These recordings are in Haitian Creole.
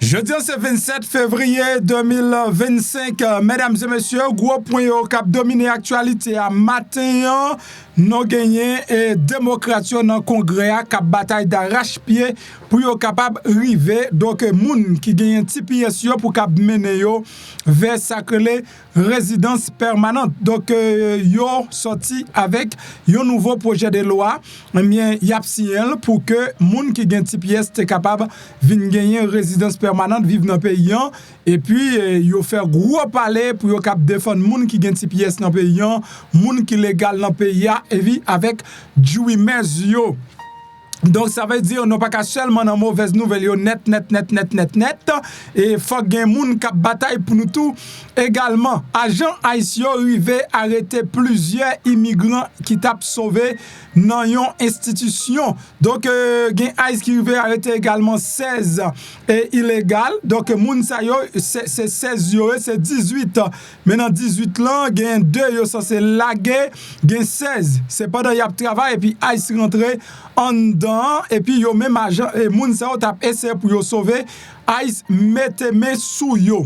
Jeudi, c'est 27 février 2025. Mesdames et messieurs, gros point au cap dominé l'actualité à matin. Nous gagnons et démocratie dans le congrès qui bataille d'arrache-pied pour être capable d'arriver. Donc, moun qui gagne un petit pied pour mener vers sacré résidence permanente. Donc, yo sorti avec un nouveau projet de loi. Il y a pour que moun qui gagne un petit pied est capable de gagner résidence permanente, vivre dans le pays. Et puis, yo faire gros palais pour yo cap défendre moun qui gagne un petit pied dans le pays, moun qui légal dans le pays. Et vit avec Dewey Mezio. Donc, ça veut dire non pas qu'à seulement dans mauvaise nouvelle, net. Et faut que moun k'ap bataille pour nous tout. Également, agent haïtien arrivé arrêter plusieurs immigrants qui t'a sauvé dans une institution. Donc, gen haïtien qui arrivé arrêter également 16 illégal. Donc, moun sa yo c'est 16 yo, c'est 18. Maintenant 18 là, gen 2 yo censé laguer, gen 16. C'est pendant y a travail et puis haïtien rentré en dedans et puis yo même agent et moun sa yo t'a essayé pour yo sauver haïtien mette sous yo.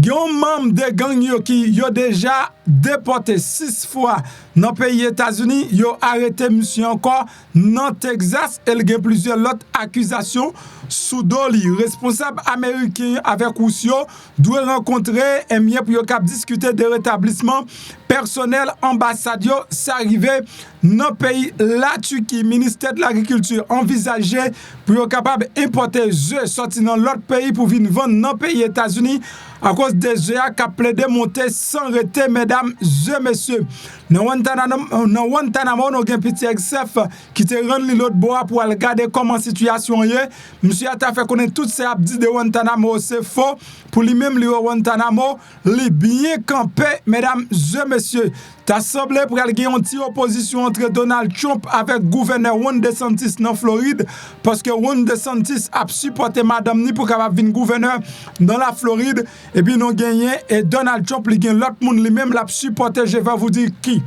Yon membre de gang yo qui yo déjà déporté 6 fois dans le pays États-Unis, yo arrêté monsieur encore dans Texas, elle gen plusieurs autres accusations sous doli. Responsable américain avec Roussio doit rencontrer et bien pour yo cap discuter de rétablissement personnel ambassade yo s'arriver dans le pays la Turquie. Ministère de l'Agriculture envisageait pour yo capable importer œufs sorti dans l'autre pays pour venir vendre dans le pays États-Unis à cause des œufs qui a plaidé monter sans arrêter, mesdames et messieurs. Dans Guantanamo, nous avons un petit XF qui te rend l'autre bois pour regarder comment la situation est. Monsieur a fait connaître toutes ces abdis de Guantanamo, c'est faux. Pour lui-même, le Guantanamo, il bien campé, mesdames et messieurs. T'as semblé pour qu'il y ait une petite opposition entre Donald Trump avec gouverneur Ron DeSantis dans Floride parce que Ron DeSantis a supporté madame ni pour qu'elle vienne gouverneur dans la Floride et puis nous gagné et Donald Trump il gagne l'autre monde lui-même l'a supporté, je vais vous dire qui.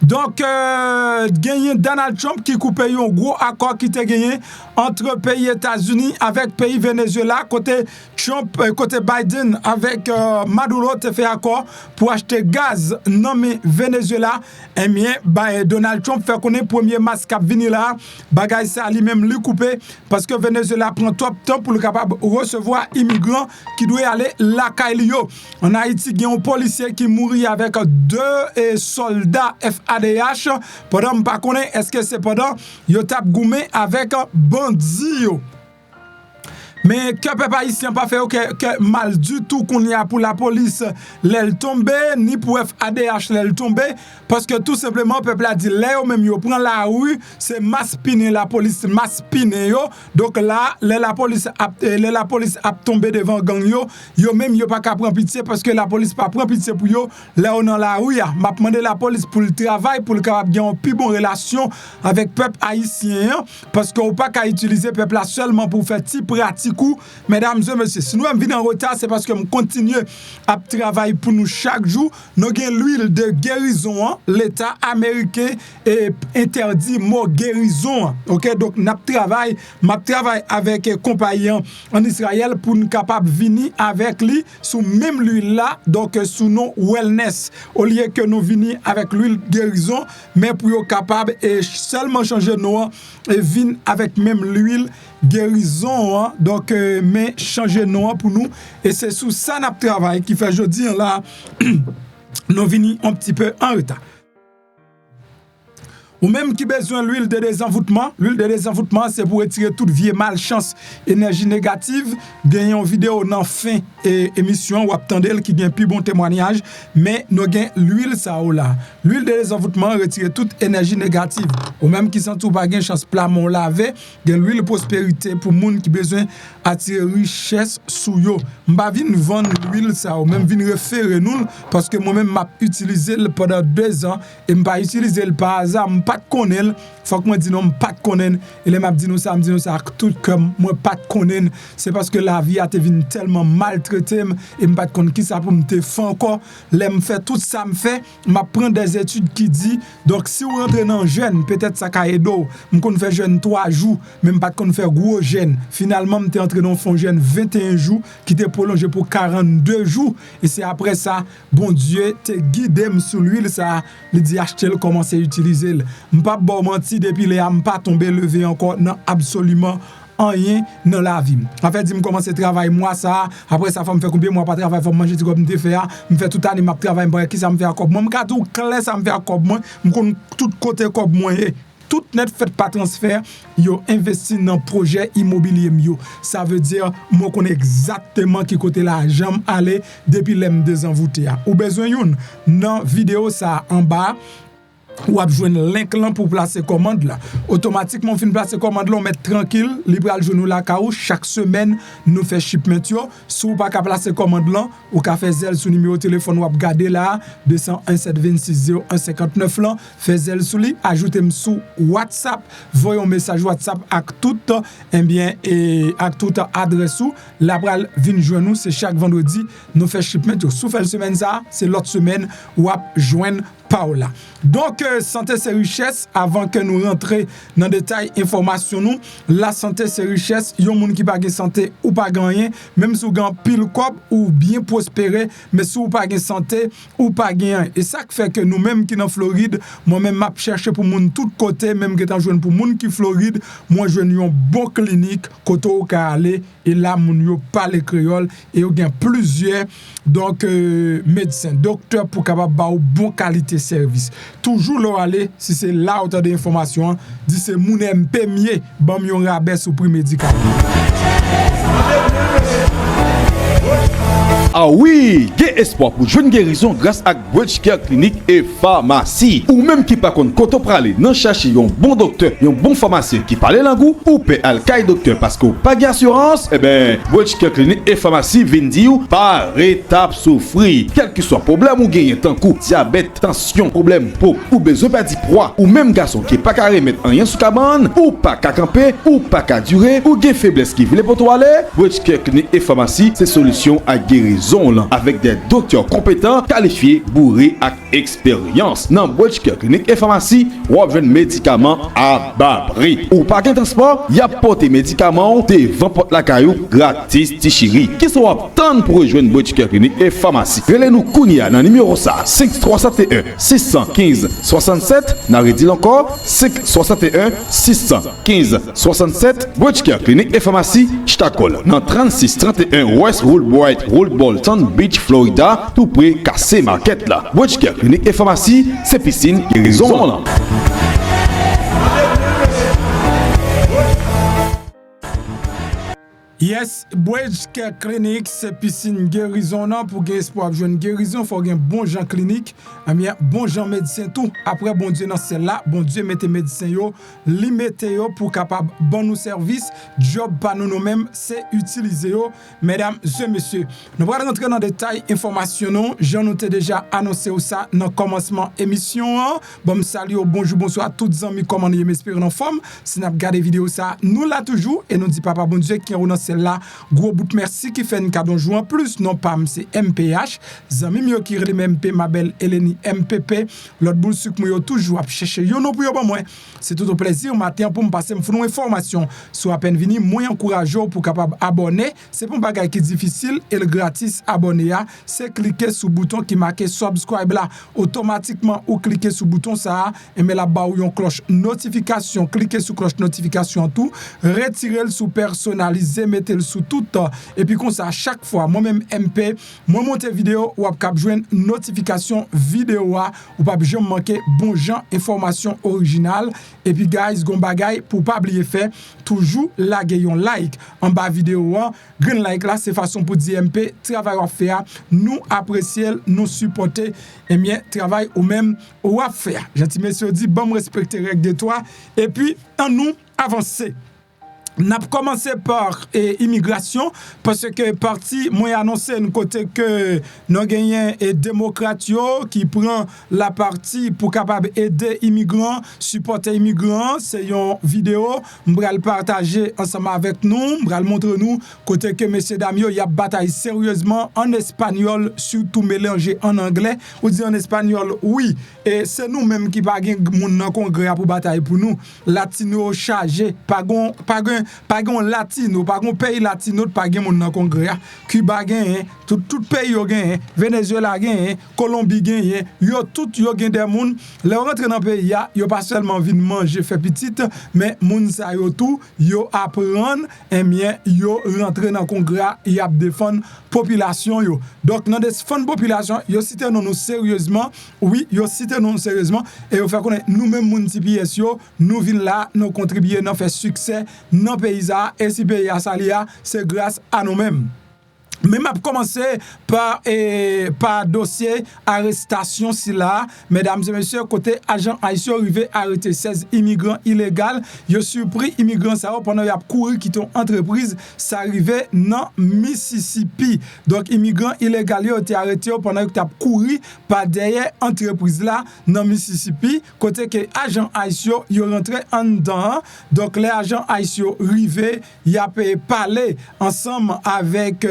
Donc, gagné Donald Trump qui coupe un gros accord qui était gagné entre pays États-Unis avec pays Venezuela. Côté Trump, côté Biden avec Maduro, te fait accord pour acheter gaz nommé Venezuela. Et bien, Donald Trump fait connaître premier masque qui venu là. Bagay ça lui-même lui coupé parce que Venezuela prend trop de temps pour le capable recevoir immigrants qui doivent aller la Kailio. En Haïti, il y a un policier qui mourit avec 2 soldats FADH. Pendant je pas connais est-ce que c'est pendant yo tap goumé avec bandit yo. Mais que peuple haïtien pas fait que mal du tout qu'on y a pour la police l'elle tomber ni pour FADH l'elle tomber parce que tout simplement peuple a dit là même yo prend la rue c'est maspiner la police maspiner yo donc là la police a tombé devant gang yo même yo pas qu'à prendre pitié parce que la police pas prend pitié pour yo là on dans la rue m'a demandé la police pour le travail pour le capable avoir une plus bonne relation avec peuple haïtien parce qu'on pas qu'à utiliser peuple là seulement pour faire petit pratique. Mesdames et messieurs, si nous sommes venus en retard, c'est parce que nous continuons à travailler pour nous chaque jour. Nous avons l'huile de guérison. L'État américain interdit mot guérison. Ok, donc nous travaillons avec compagnie en Israël pour nous capables de venir avec lui sous même l'huile là, donc sous nos wellness. Au lieu que nous venions avec l'huile de guérison, mais pour être capable et seulement changer nos et venir avec même l'huile guérison donc mais changer nom pour nous et c'est sous ça notre travail qui fait aujourd'hui là nous venons un petit peu en retard. Ou même qui besoin l'huile de désenvoûtement. L'huile de désenvoûtement, c'est pour retirer toute vieille malchance, énergie négative. Gagner une vidéo dans fin émission ou attendez qui gagne plus bon témoignage. Mais nous gagnons l'huile ça là. L'huile de désenvoûtement retire toute énergie négative. Ou même qui sent tout pas gagne chance plamon laver. Gagne l'huile prospérité pour monde qui besoin attirer richesse sous yo. M'pa vinn vendre l'huile ça ou même vinn référer nous parce que moi même m'a utilisé pendant 2 ans et m'pa utiliser le par hasard. Pas de connaître, faut que moi dis non pas de connaître et les m'a dit nous ça tout comme moi pas de connaître, c'est parce que la vie a été tellement maltraité et me pas de connaître qui ça pour me te faire encore, les me fait tout ça me fait, m'a prendre des études qui dit donc si vous rentrez dans jeûne, peut-être ça ka aido, m'kon fait jeûne 3 jours, même pas qu'on fait gros jeûne. Finalement, m'étais entré dans fond jeûne 21 jours qui était prolongé pour 42 jours et c'est après ça, bon Dieu te guidé sur l'huile ça, il dit acheter le commencer à utiliser. M'pas bon menti depuis les am pas tomber levé encore non absolument rien dans la vie. En fait, je commence à travailler moi ça, après ça faut me faire combien mois pas travailler, faut manger comme me faire, me fait toute année m'a travailler pour qui ça me fait comme moi, me tout clair ça me fait comme moi, me tout côté comme moi. Tout net fait pas transfert, yo investi dans projet immobilier yo. Ça veut dire moi connais exactement qui côté l'argent aller depuis l'aime désenvoûté. Ou besoin yon dans vidéo ça en bas ou ap joindre link là pour placer commande là. Automatiquement fin placer commande là on met tranquille, libre al joindre la caou chaque semaine nous fait shipment yo. Si ou pas ka placer commande là ou ka faire zel sous numéro téléphone ou ap garder là 201 726 0159 là, fait zel sous li, ajoutez-moi sous WhatsApp, voyons message WhatsApp avec tout et avec toute adresse ou la pral vinn joindre nous, c'est chaque vendredi nous fait shipment yo. Sous fait semaine ça, c'est l'autre semaine ou ap joindre Paola. Donc, santé c'est richesse. Avant que nous rentrions dans le détail information nous, la santé c'est richesse. Yon moun qui pas de santé ou pas gagné, même si vous gagne pile cop ou bien prospérer, mais si vous pas de santé ou pas gagné. Et ça fait que nous même qui dans Floride, moi-même m'a chercher pour moun tout côté, même qui t'en joine pour moun qui Floride, moi je une bon clinique côté ou ka aller et là moun yo parle créole et yo gagne plusieurs donc médecins, docteurs pour capable ba bon qualité service. Toujours leur aller si c'est là où tu as des informations, dit c'est moun MP mieux, bon yon rabais sous prix médical. Ah oui, gain espoir pour joindre guérison grâce à Bridge Care Clinique et Pharmacie. Ou même qui pas contre koto prale, non chercher un bon docteur, un bon pharmacien qui parle l'angou ou paie al kay docteur parce que pas d'assurance, eh ben Bridge Care Clinique et Pharmacie vient dire par étape souffrir. Quel que soit problème ou gain tant coup, diabète, tension, problème peau ou besoin pas d'y poids ou même garçon qui pas qu'à remettre rien sous cabane ou pas qu'à camper ou pas qu'à durer ou gain faiblesse qui veut pour toi aller, Bridge Care Clinique et Pharmacie, c'est solution à guérison avec des docteurs compétents, qualifiés, bourrés et expérience. Dans Bridge Care Clinique et Pharmacie, ou avez médicaments à bas prix. Ou pas qu'un transport, y a porté médicaments devant porte la caillou gratis tichiri. Qui sont tant pour rejoindre Bridge Care Clinique et Pharmacie. Relez-nous Kounia dans le numéro ça 561 615 67. N'a redit encore 561 615 67. Bridge Care Clinique et Pharmacie, Ch'takol. Dans 36 31 West Woolbright Bolton Beach, Florida, tout près Cassé Market là. Bridge Care Clinique et Pharmacie, c'est piscine guérison là. Yes, Bridge Care Clinique, c'est piscine guérison non pour gagner espoir jeune guérison, faut gagner bon gens clinique, bien bon gens médecin tout. Après bon Dieu dans celle-là, bon Dieu mettez médecin yo, li mettez yo pour capable bon nous service, job pas nous mêmes, c'est utiliser yo. Mesdames et messieurs, nous allons rentrer dans détail information non, j'en ai déjà annoncé ça dans commencement émission. Bon salut, bonjour, bonsoir à toutes les amis, comment nous m'espérer en forme. Si vous regardez vidéo ça, nous là toujours et nous dit papa bon Dieu qui est là gros bout merci qui fait un cadeau jour en plus non pas c'est MPH zami mieux qui relève MP ma belle Eleni MPP l'autre boule sucre moi toujours à chercher yo non pour yo moi c'est tout un plaisir matin pour me passer me faire information sur à peine vini moi encourager pour capable abonner c'est pas un bagage qui difficile et le gratis abonner c'est cliquer sur bouton qui marqué subscribe là automatiquement ou cliquer sur bouton ça et met là-bas ou une cloche notification cliquer sur cloche notification tout retirer le sous personnaliser mettez le sous tout et puis comme ça à chaque fois moi-même MP moi monter vidéo ou cap joindre notification vidéo ou pas jamais manquer bon genre information originale et puis guys gon bagay pour pas oublier faire toujours laguer un like en bas vidéo green like là c'est façon pour dire MP travail à faire nous apprécier nous supporter et bien travail ou même ou à faire gentil monsieur dit bon respecter règle de toi et puis en nous avancer. n'a commencé par immigration parce que parti moi annoncé un côté que nous gagnons et démocrate qui prend la partie pour capable aider immigrants, supporter immigrants, c'est une vidéo m'bral partager ensemble avec nous, m'bral montrer nous côté que messieurs dames y a bataille sérieusement en espagnol surtout mélangé en anglais ou dit en espagnol oui et c'est nous même qui pas gain moun dans congrès pour bataille pour nous latino chargé pas gon latino, pas gon pays latino, pas gen moun nan congrès. Cuba gen, tout pays yo gen, Venezuela gen, Colombie gen, yo tout yo gen des moun. Le rentre dans pays yo pas seulement vinn manger fait petite, mais moun sa yo tout, yo apprendre et bien yo rentre dans congrès, y a défendre population yo. Donc dans défendre population, yo cité nous sérieusement, oui, yo cité nous sérieusement et yo fait connaître nous même moun ti pièce yo, nous vinn là, nous contribuer dans faire succès dans pays et si pays à Salia, c'est grâce à nous-mêmes. Mais m'a commencé par dossier arrestation si là, mesdames et messieurs, côté agent haïtien arrivé arrêter 16 immigrants illégaux, yo surpris immigrants ça pendant y a couru qui ton entreprise, ça arrivé dans Mississippi. Donc immigrants illégaux yo été arrêté pendant que tu as couru par derrière entreprise là dans Mississippi, côté que agent haïtien yo rentré en dedans. Donc les agents haïtiens arrivé, y a parlé ensemble avec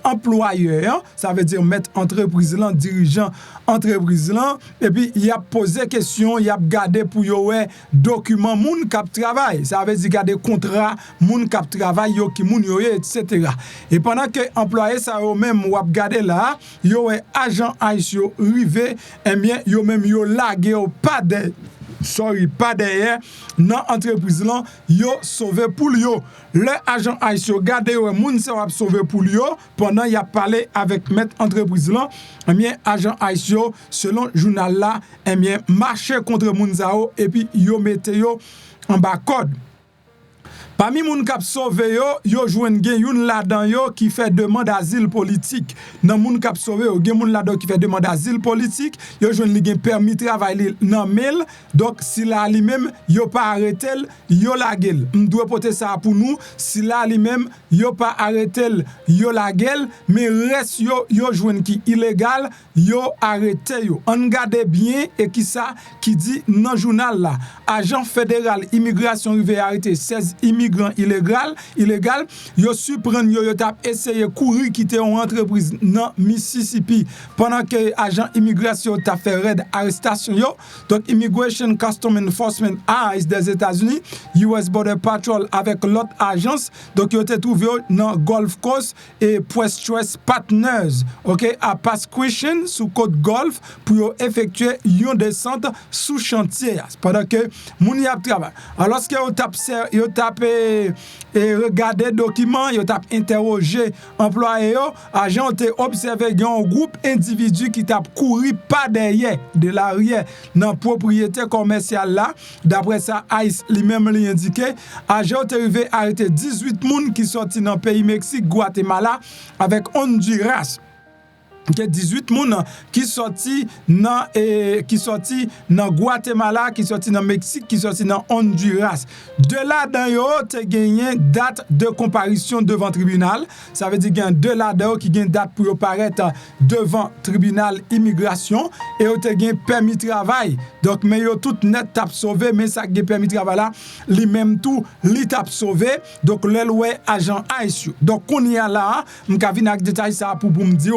employeur, ça veut dire mettre entreprise là, dirigeant entreprise là, et puis il a posé question, il a gardé pour yo document moun k'ap travail, ça veut dire garder contrat moun k'ap travail yo ki moun yo etc. Et pendant que employé ça yo même ou ap gardé là, yo agent haïtien rivé, et bien yo même yo lagué pas derrière dans entreprise là yo sauvé pour yo le agent haïtien gardé moun ça va sauver pour yo pendant il a parlé avec maître entreprise là et bien agent haïtien selon journal là et bien marché contre moun zao et puis yo mette yo en bas code. Parmi moun k'ap sauvé yo jouen gen yon là-dedans yo qui fait demande d'asile politique. Nan moun k'ap sauvé yo gen moun là-dedans qui fait demande d'asile politique, yo jouen li gen permis travail nan mail. Donc si là li même yo pas arrêté, yo la gueule. M'doit porter ça pour nous, si là li même yo pas arrêté, yo la gueule, mais reste yo jouen qui illégal, yo arrêté yo. On garde bien et qui ça qui dit dans journal là. Agent fédéral immigration rivé arrêté 16 immigrants illégal yo surprendre yo t'a essayé courir quitter une entreprise dans Mississippi pendant que agent immigration t'a fait raid arrestation yo. Donc Immigration Customs Enforcement ICE des États-Unis, US Border Patrol avec l'autre agence, donc yo t'ai trouvé dans Gulf Coast et Poistress Partners, OK, à Pasquishon sous côte Golfe pour effectuer une descente sous chantier pendant que moun y a travail. Alors que yo tape et regarder document, yo t'a interroger employé yo, agent te observé un groupe individu qui t'a couru pas derrière de l'arrière dans propriété commerciale là. D'après ça ICE lui-même lui indiqué, agent te arrivé arrêter 18 moun qui sorti dans pays Mexique, Guatemala avec Honduras. Que 18 moun qui sorti dans Guatemala, qui sorti dans Mexique, qui sorti dans Honduras. De là dans yo te gagné date de comparution devant tribunal. Ça veut dire qu'il y a de là dedans qui gagne date pour paraître devant tribunal immigration et yo te gagné permis travail. Donc mais yo tout net t'a sauvé mais ça gagne permis travail là, li même tout li t'a sauvé. Donc le agent haïtien. Donc on y a là, m'ka vinn ak détail ça pour me dire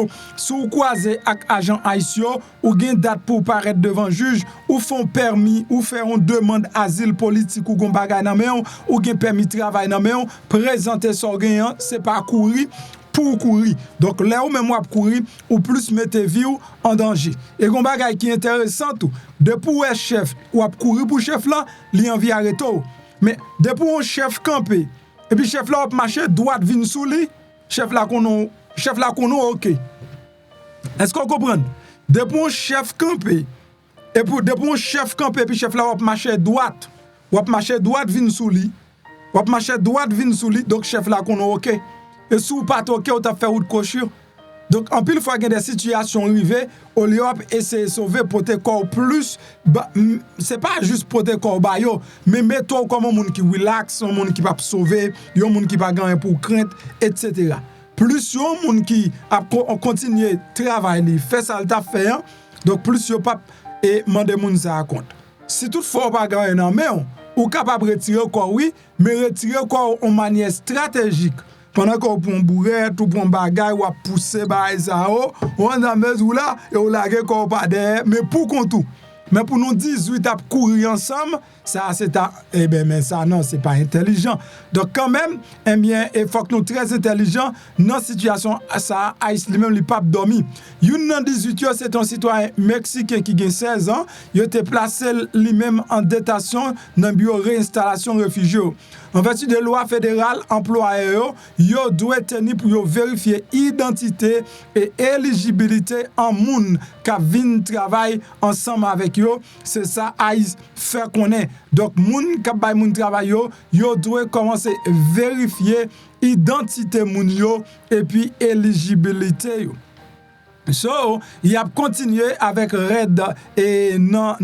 ou croiser avec agent haïtien ou gen date pour paraître devant juge ou font permis ou faire une demande asile politique ou gon bagay nan men ou gen permis travail nan men présenter son gagnant c'est pas courir pour courir. Donc là où même moi courir ou plus mettre vie en danger. Et gon bagay qui intéressant tout depuis ou chef ou courir pour chef là, li envie arrêter. Mais depuis un chef campé et puis chef là marcher droite vinn sous lui, chef là qu'on OK. Est-ce qu'on comprend? Depuis un chef campé, et pour depuis un chef campé, puis chef là, on marcher droite vinn sous lui, donc chef là qu'on OK. Et sous pas OK, on t'a fait route cochure. Donc, en pile fois, il y a des situations arrivées, au lieu d'essayer de sauver pour te corps plus, c'est pas juste pour te corps, mais mets-toi comme un monde qui relax, un monde qui va sauver, un monde qui va gagner pour crainte, etc. Plus un monde qui a continué de travailler, fait ça, le fait, donc plus il pas et demander moun ça compte. Si toutefois pas gagner non mais ou capable retirer corps oui, mais retirer corps en manière stratégique. Pendant qu'on prend bourrette ou prend bagaille ou a pousser ba ça on a mesure là et on la corps pas derrière mais pour qu'on tout. Mais pour nous 18 à courir ensemble, ça c'est mais ça non, c'est pas intelligent. Donc quand même, il faut que nous très intelligents dans situation ça Haïti lui-même il pas dormi. Une dans 18 c'est un citoyen mexicain qui a 16 ans, il était placé lui-même en détention dans bureau réinstallation réfugiés. En vertu de loi fédérale employeur, yo doit tenir pour vérifier identité et éligibilité en moun qui vinn travail ensemble avec yo, c'est ça Haïti fait connaître. Donc moun qui bay moun travail yo doit commencer vérifier identité moun yo et puis éligibilité yo. So, il a continué avec Red et non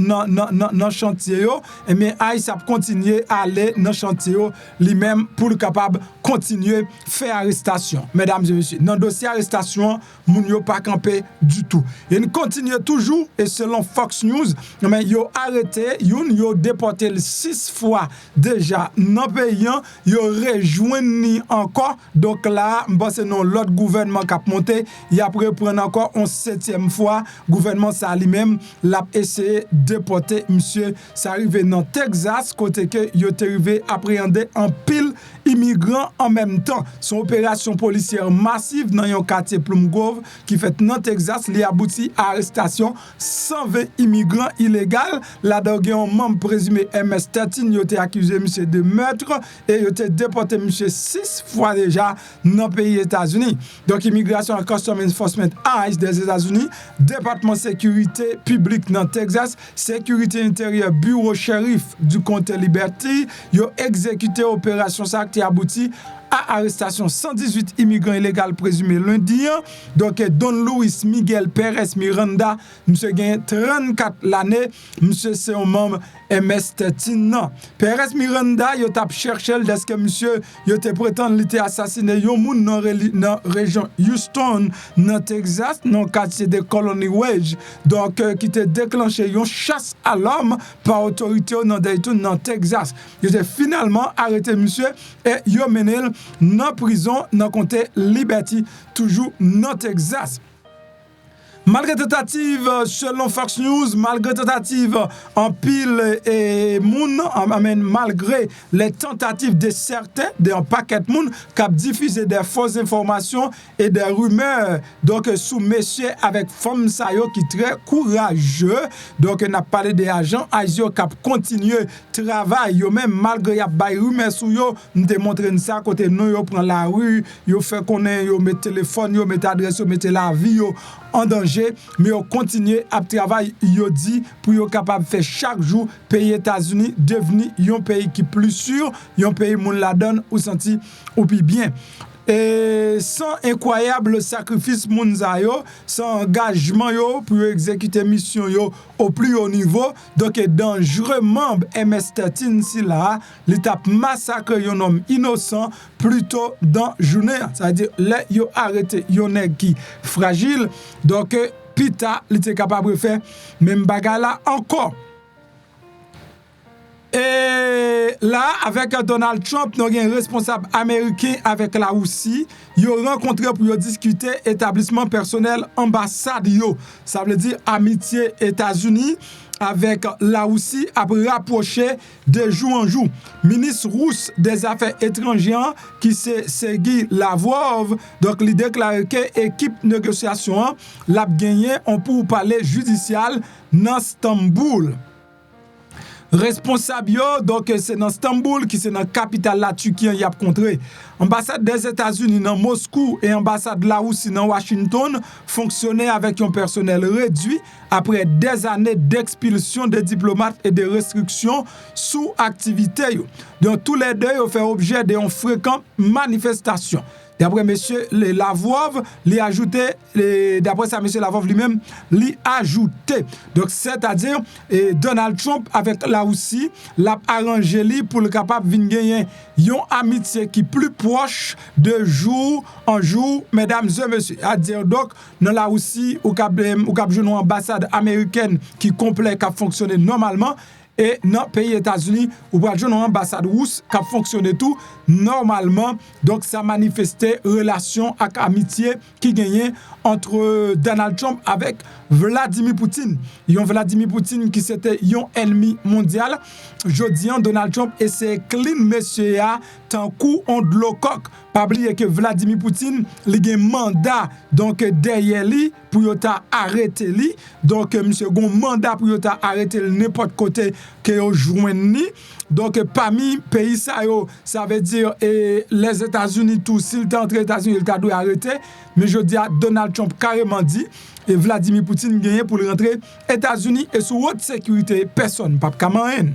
chantier yo, mais Aïs a continué à aller dans chantier lui-même pour capable continuer faire arrestation. Mesdames et messieurs, dans dossier arrestation, moun yo pas campé du tout. Il continue toujours et selon Fox News, mais yo arrêté, yo déporté 6 fois déjà dans pays, yo rejoint encore. Donc là, c'est non l'autre gouvernement qui a monté, il a reprendre encore en 7e fois, gouvernement ça lui-même l'a essayé de déporter monsieur, ça arrivé dans Texas côté que yo est arrivé appréhender en pile immigrants en même temps. Son opération policière massive dans un quartier Plum Grove qui fait dans Texas, li abouti à arrestation 120 immigrants illégaux. Là-dedans, un membre présumé MS-13 yo été accusé monsieur de meurtre et yo été déporté monsieur 6 fois déjà dans le pays États-Unis. Donc immigration and Customs Enforcement des États-Unis, département sécurité publique dans Texas, sécurité intérieure, bureau shérif du comté Liberty, yo exécuté opération ça qui abouti à arrestation 118 immigrants illégaux présumés lundi. Donc Don Luis Miguel Pérez Miranda, monsieur gagne 34 l'année, monsieur c'est un membre MS-13. Pérez Miranda, yo t'a cherché est-ce que monsieur yo te prétend il était assassiné yo moun dans région Houston dans Texas dans quartier de Colony Wedge. Donc qui te déclenché une chasse à l'homme par autorité dans Dayton dans Texas. Il était finalement arrêté monsieur et yo mené dans prison dans comté Liberty toujours dans Texas. Malgré tentative, selon Fox News, malgré tentative en pile et moun, malgré les tentatives de certains, d'un paquet de moun, qui ont diffusé des fausses informations et des rumeurs, donc sous messieurs avec femmes sayo qui très courageux, donc on a parlé des agents Aisio qui ont continué travail, yo même malgré y a bay rumeurs sous yo, nous te montré ça côté nous yo prend la rue, yo fait connaître yo met téléphone, yo met adresse, yo met la vie yo en danger, mais on continue à travailler, yo dit pour yo capable faire chaque jour pays États-Unis devenir un pays qui plus sûr, un pays moun la donne ou senti ou puis bien. Et sans incroyable sacrifice moun za yo, sans engagement yo pour exécuter mission yo au plus haut niveau, donc dangereux membre MS-13 si là, l'étape massacre un homme innocent plutôt dans journée, c'est-à-dire là yo arrêté yon nèg qui fragile, donc Pita il était capable de faire même bagarre là encore. Et là, avec Donald Trump, nous avons un responsable américain avec la Russie. Ils ont rencontré pour discuter établissement personnel ambassade. Ça veut dire amitié États-Unis avec la Russie a rapproché de jour en jour. Ministre russe des Affaires étrangères qui c'est Sergei Lavrov, donc il déclare que l'équipe négociation l'a gagné en pour parler judiciaire dans Istanbul. Responsable donc c'est dans Istanbul qui c'est dans capitale la Turquie y a contré. Ambassade des États-Unis dans Moscou et ambassade de la Russie dans Washington fonctionnaient avec un personnel réduit après des années d'expulsion des diplomates et de restrictions sous activité. Donc tous les deux ont fait objet de fréquentes manifestations. D'après monsieur Lavrov, li ajouté, d'après ça, monsieur Lavrov lui-même, li ajouté. Donc, c'est-à-dire, Donald Trump avec la Russie, l'a arrangé li pour le capable de gagner une amitié qui plus proche de jour en jour, mesdames et messieurs. C'est-à-dire, donc, dans la Russie, ou cap une ambassade américaine qui complet, qui fonctionne normalement, et dans le pays États-Unis, ou pas une ambassade russe qui fonctionne tout normalement. Donc, ça manifestait relation avec amitié qui gagnait entre Donald Trump avec Vladimir Poutine. Yon Vladimir Poutine qui c'était un ennemi mondial. Jodi Donald Trump et c'est clean monsieur a tant coup on de l'eau coq. Pas oublier que Vladimir Poutine li gen mandat donc derrière lui pour yo ta arrêter lui. Donc monsieur gon mandat pour yo ta arrêter n'importe côté que yo joindre. Donc parmi pays ça veut dire les États-Unis tout s'il est entré aux États-Unis il t'a dû arrêter. Mais je dis à Donald Trump carrément dit et Vladimir Poutine gagné pour rentrer aux États-Unis et sous haute sécurité personne pas camarade.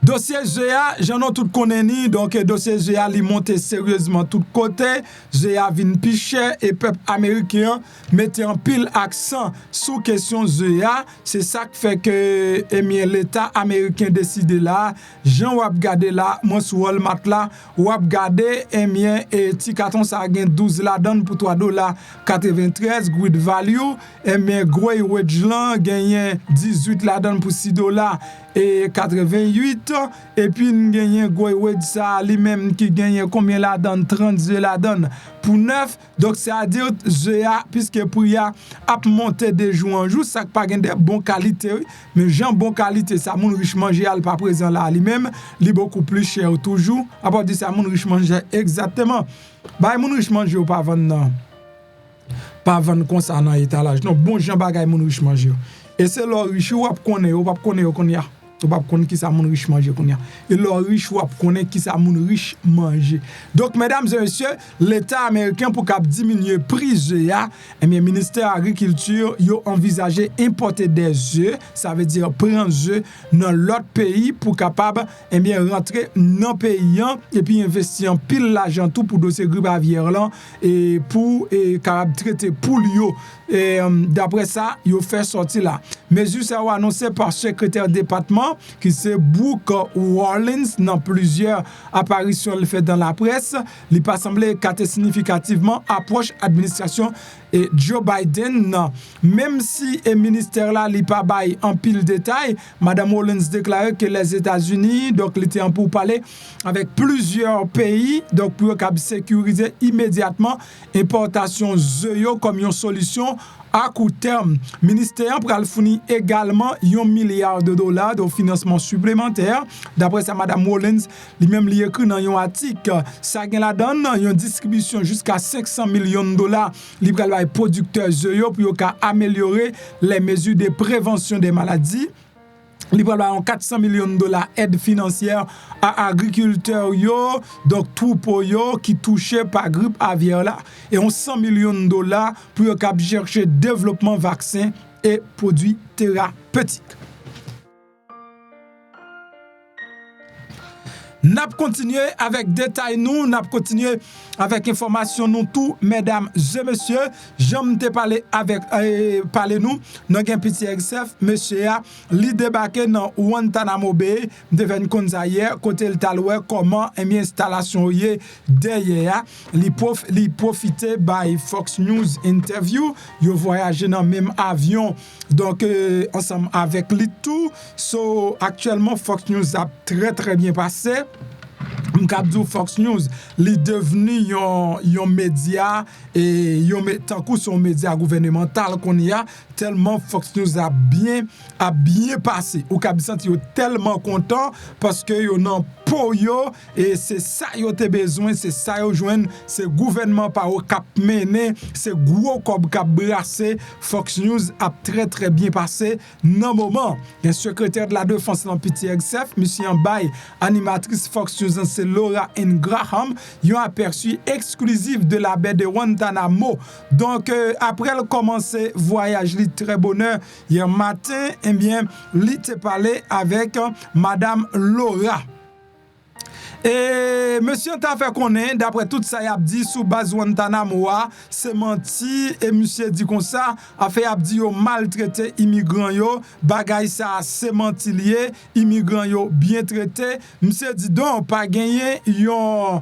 Dossier GA, j'en ai tout connais donc dossier GA li monte sérieusement tout côté, GA vin piché et peuple américain mettait en pile accent sous question GA, c'est ça qui fait que l'état américain décide là, Jean wap gade là, moi sous Walmart là, wap gade et ti carton ça gain 12 la donne pour $3.93 good value, gros wedge lan gagne 18 la donne pour $6 et 88 et puis nous gagnons Goy ça lui-même qui gagne combien la donne 32 la donne pour 9 donc c'est à dire GA puisque pour ya a monter de jour en jour ça pas gagne de bonne qualité mais gens bonne qualité ça moun riche manger al pas présent là lui-même li beaucoup plus cher toujours à part de ça moun riche manger exactement bah moun riche manger pas vendre comme ça dans étalage non bon gens bagay moun riche manger et c'est leur riche ou pas connaître qu'on y a ou pas connaître qui ça moun riche manger qu'on y a et leur riche ou pas connaître qui ça moun riche manger donc mesdames et messieurs l'état américain pour cap diminuer prix GA et bien ministère agriculture yo envisagé importer des œufs ça veut dire prendre œufs dans l'autre pays pour capable et bien rentrer dans pays et puis investir en pile l'argent tout pour dossier grippe aviaire là et pour capable traiter poule yo et d'après ça yo fait sortir là mesure ça annoncé par secrétaire département qui c'est Brooke Rollins dans plusieurs apparitions le fait dans la presse, il pas semblé qu'être significativement approche administration et Joe Biden même si le ministère là il pas bail en pile détail madame Rollins déclarait que les États-Unis donc il était en pourparler avec plusieurs pays donc pour sécuriser immédiatement importation œufs comme une solution à court terme. Ministère pral fournir également $1 milliard de financement supplémentaire. D'après ça, Madame Rollins, lui-même li écrit dans un article, ça gagne la donne une distribution jusqu'à $500 millions li pral bay producteurs pour améliorer les mesures de prévention des maladies. Il va avoir $400 millions aide financière à agriculteurs yo donc tout pour yo qui touché par grippe aviaire là et $100 millions pour cap chercher développement vaccin et produits thérapeutiques. N'a continué avec détail nous, n'a continué avec information nous tout mesdames et messieurs, j'aime te parler avec parler nous dans un petit XF monsieur a li débarquer dans Guantanamo Bay devant konza hier côté le talwe comment une installation yé derrière li profiter by Fox News interview yo voyager dans même avion donc ensemble avec lui tout so actuellement Fox News a très bien passé. M'kabdou Fox News li devenu yon média et yon tant que son média gouvernemental qu'on y a tellement Fox News a bien passé ou k'ab senti yo tellement content parce que yo nan pour yo et c'est ça yo te besoin c'est ça yo joindre c'est gouvernement par au cap mené c'est gros comme cap brasser Fox News a très bien passé dans moment un secrétaire de la défense dans petit XF monsieur en bail animatrice Fox News c'est Laura Ingraham yon aperçu exclusif de la baie de Guantanamo donc après le commencer voyage li très bonheur hier matin et bien li te parler avec madame Laura. Et monsieur t'a fait connaître, d'après tout ça, il a dit sous base Guantanamo, c'est menti, et monsieur dit comme ça, a fait a dit yo maltraité immigrants yo, bagay ça c'est menti lié, immigrants yo bien traité, monsieur dit donc pas gagné, yon,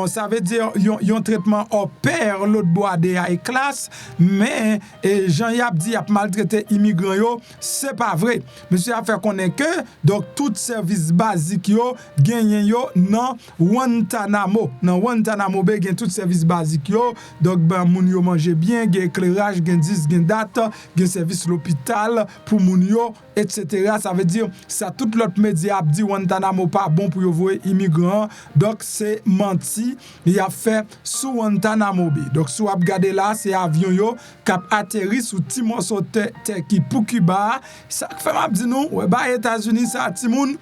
ça veut dire yon traitement au pair, l'autre bois de high class, mais Jean Yap dit a maltraité immigrants yo, c'est pas vrai. Monsieur a fait connaître que, donc tout service basique yo, gagné yo nan Guantanamo. Nan Guantanamo be gen tout service basique yo. Donc ben moun yo mange bien, gen éclairage, gen dis, gen data, gen service l'hôpital pour moun yo, etc. Ça veut dire ça tout l'autre média a dit Guantanamo pas bon pour yo voyer immigrants. Donc c'est menti. Il a fait sous Guantanamo Bay. Donc sous ap gade là, c'est avion yo k'ap atterri sous ti morceau terre qui pour Cuba. Ça fait m'a dit nous, ouais ba États-Unis ça ti moun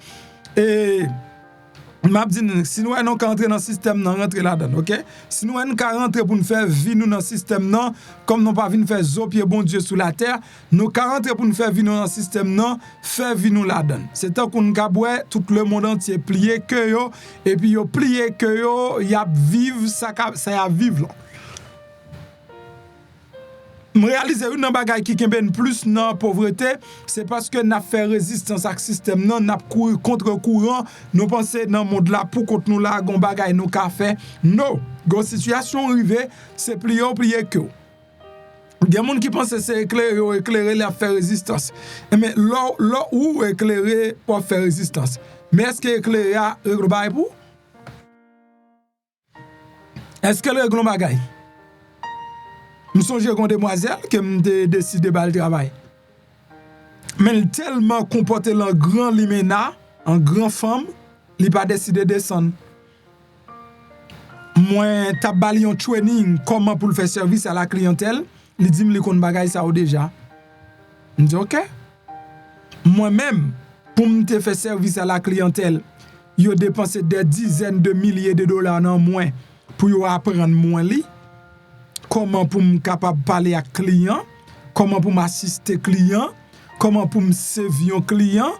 et m'a dit si nous on rentrer dans système nan rentrer là-dedans, OK? Si nous on rentrer pour nous faire vie nous dans système nan comme nous pas venir faire zo pied bon Dieu sur la terre, nous rentrer pour nous faire vie nous dans système nan, faire vie nous là-dedans. C'est tant qu'on gaboué tout le monde entier plié que yo et puis yo plié que yo y a vivre ça y a vivre là. Je réalise une bagay qui kemben plus dans pauvreté, c'est parce que n'a fait résistance à système non, n'a couru contre courant, nous penser dans monde là pour contre nous là gon bagay nous ka fait. Non, gon situation arrivée, c'est plié que. Il y a des gens qui pensent que c'est éclairer la faire résistance. Mais là où éclairer pour faire résistance. Mais est-ce que éclairer a règle bagay pour? Est-ce que le règle bagay? Je songe une demoiselle qui m'a décidé de travail. Mais elle tellement comporté en grand limena, en grand femme, elle n'a pas décidé de descendre. Moi, t'as bali un training comment pour faire service à la clientèle. Il dit me qu'on bagay ça déjà. Je dis OK. Moi-même, pour me faire service à la clientèle, yo dépensé des dizaines de milliers de dollars en moins pour yo apprendre moins li. Comment pour me capable parler à client, comment pour m'assister client, comment pour me servir client,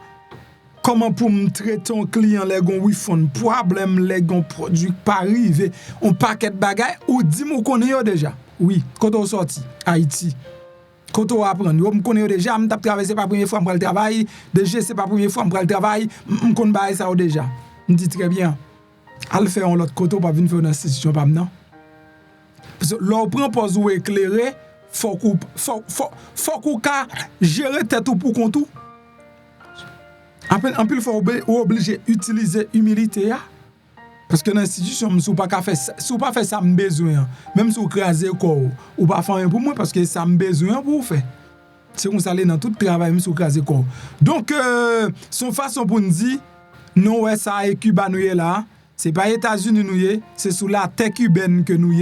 comment pour me traiter un client les gon wifon problème les gon produit pas arrivé, on paquet de bagaille ou dit moi connais yo déjà. Oui, quand on sorti Haïti. Quand on apprend, yo me connais déjà, me t'a travailler c'est pas première fois me le travail, déjà c'est pas première fois me le travail, me connais ba ça déjà. Me dit très bien. Al faire on l'autre côté pas venir faire une institution pas non. Parce que l'on prend pour ou éclairer, faut qu'on gérer tête ou pour compte tout. En plus faut obligé utiliser humilité parce que dans l'institution sou pas faire ça me besoin même sou craser corps ou pas faire pour moi parce que ça me besoin pour faire. C'est comme ça aller dans tout travail même sou craser corps. Donc son façon pour nous dire non ouais ça est Cuba nous là, c'est pas États-Unis nous c'est sous la terre cubaine que nous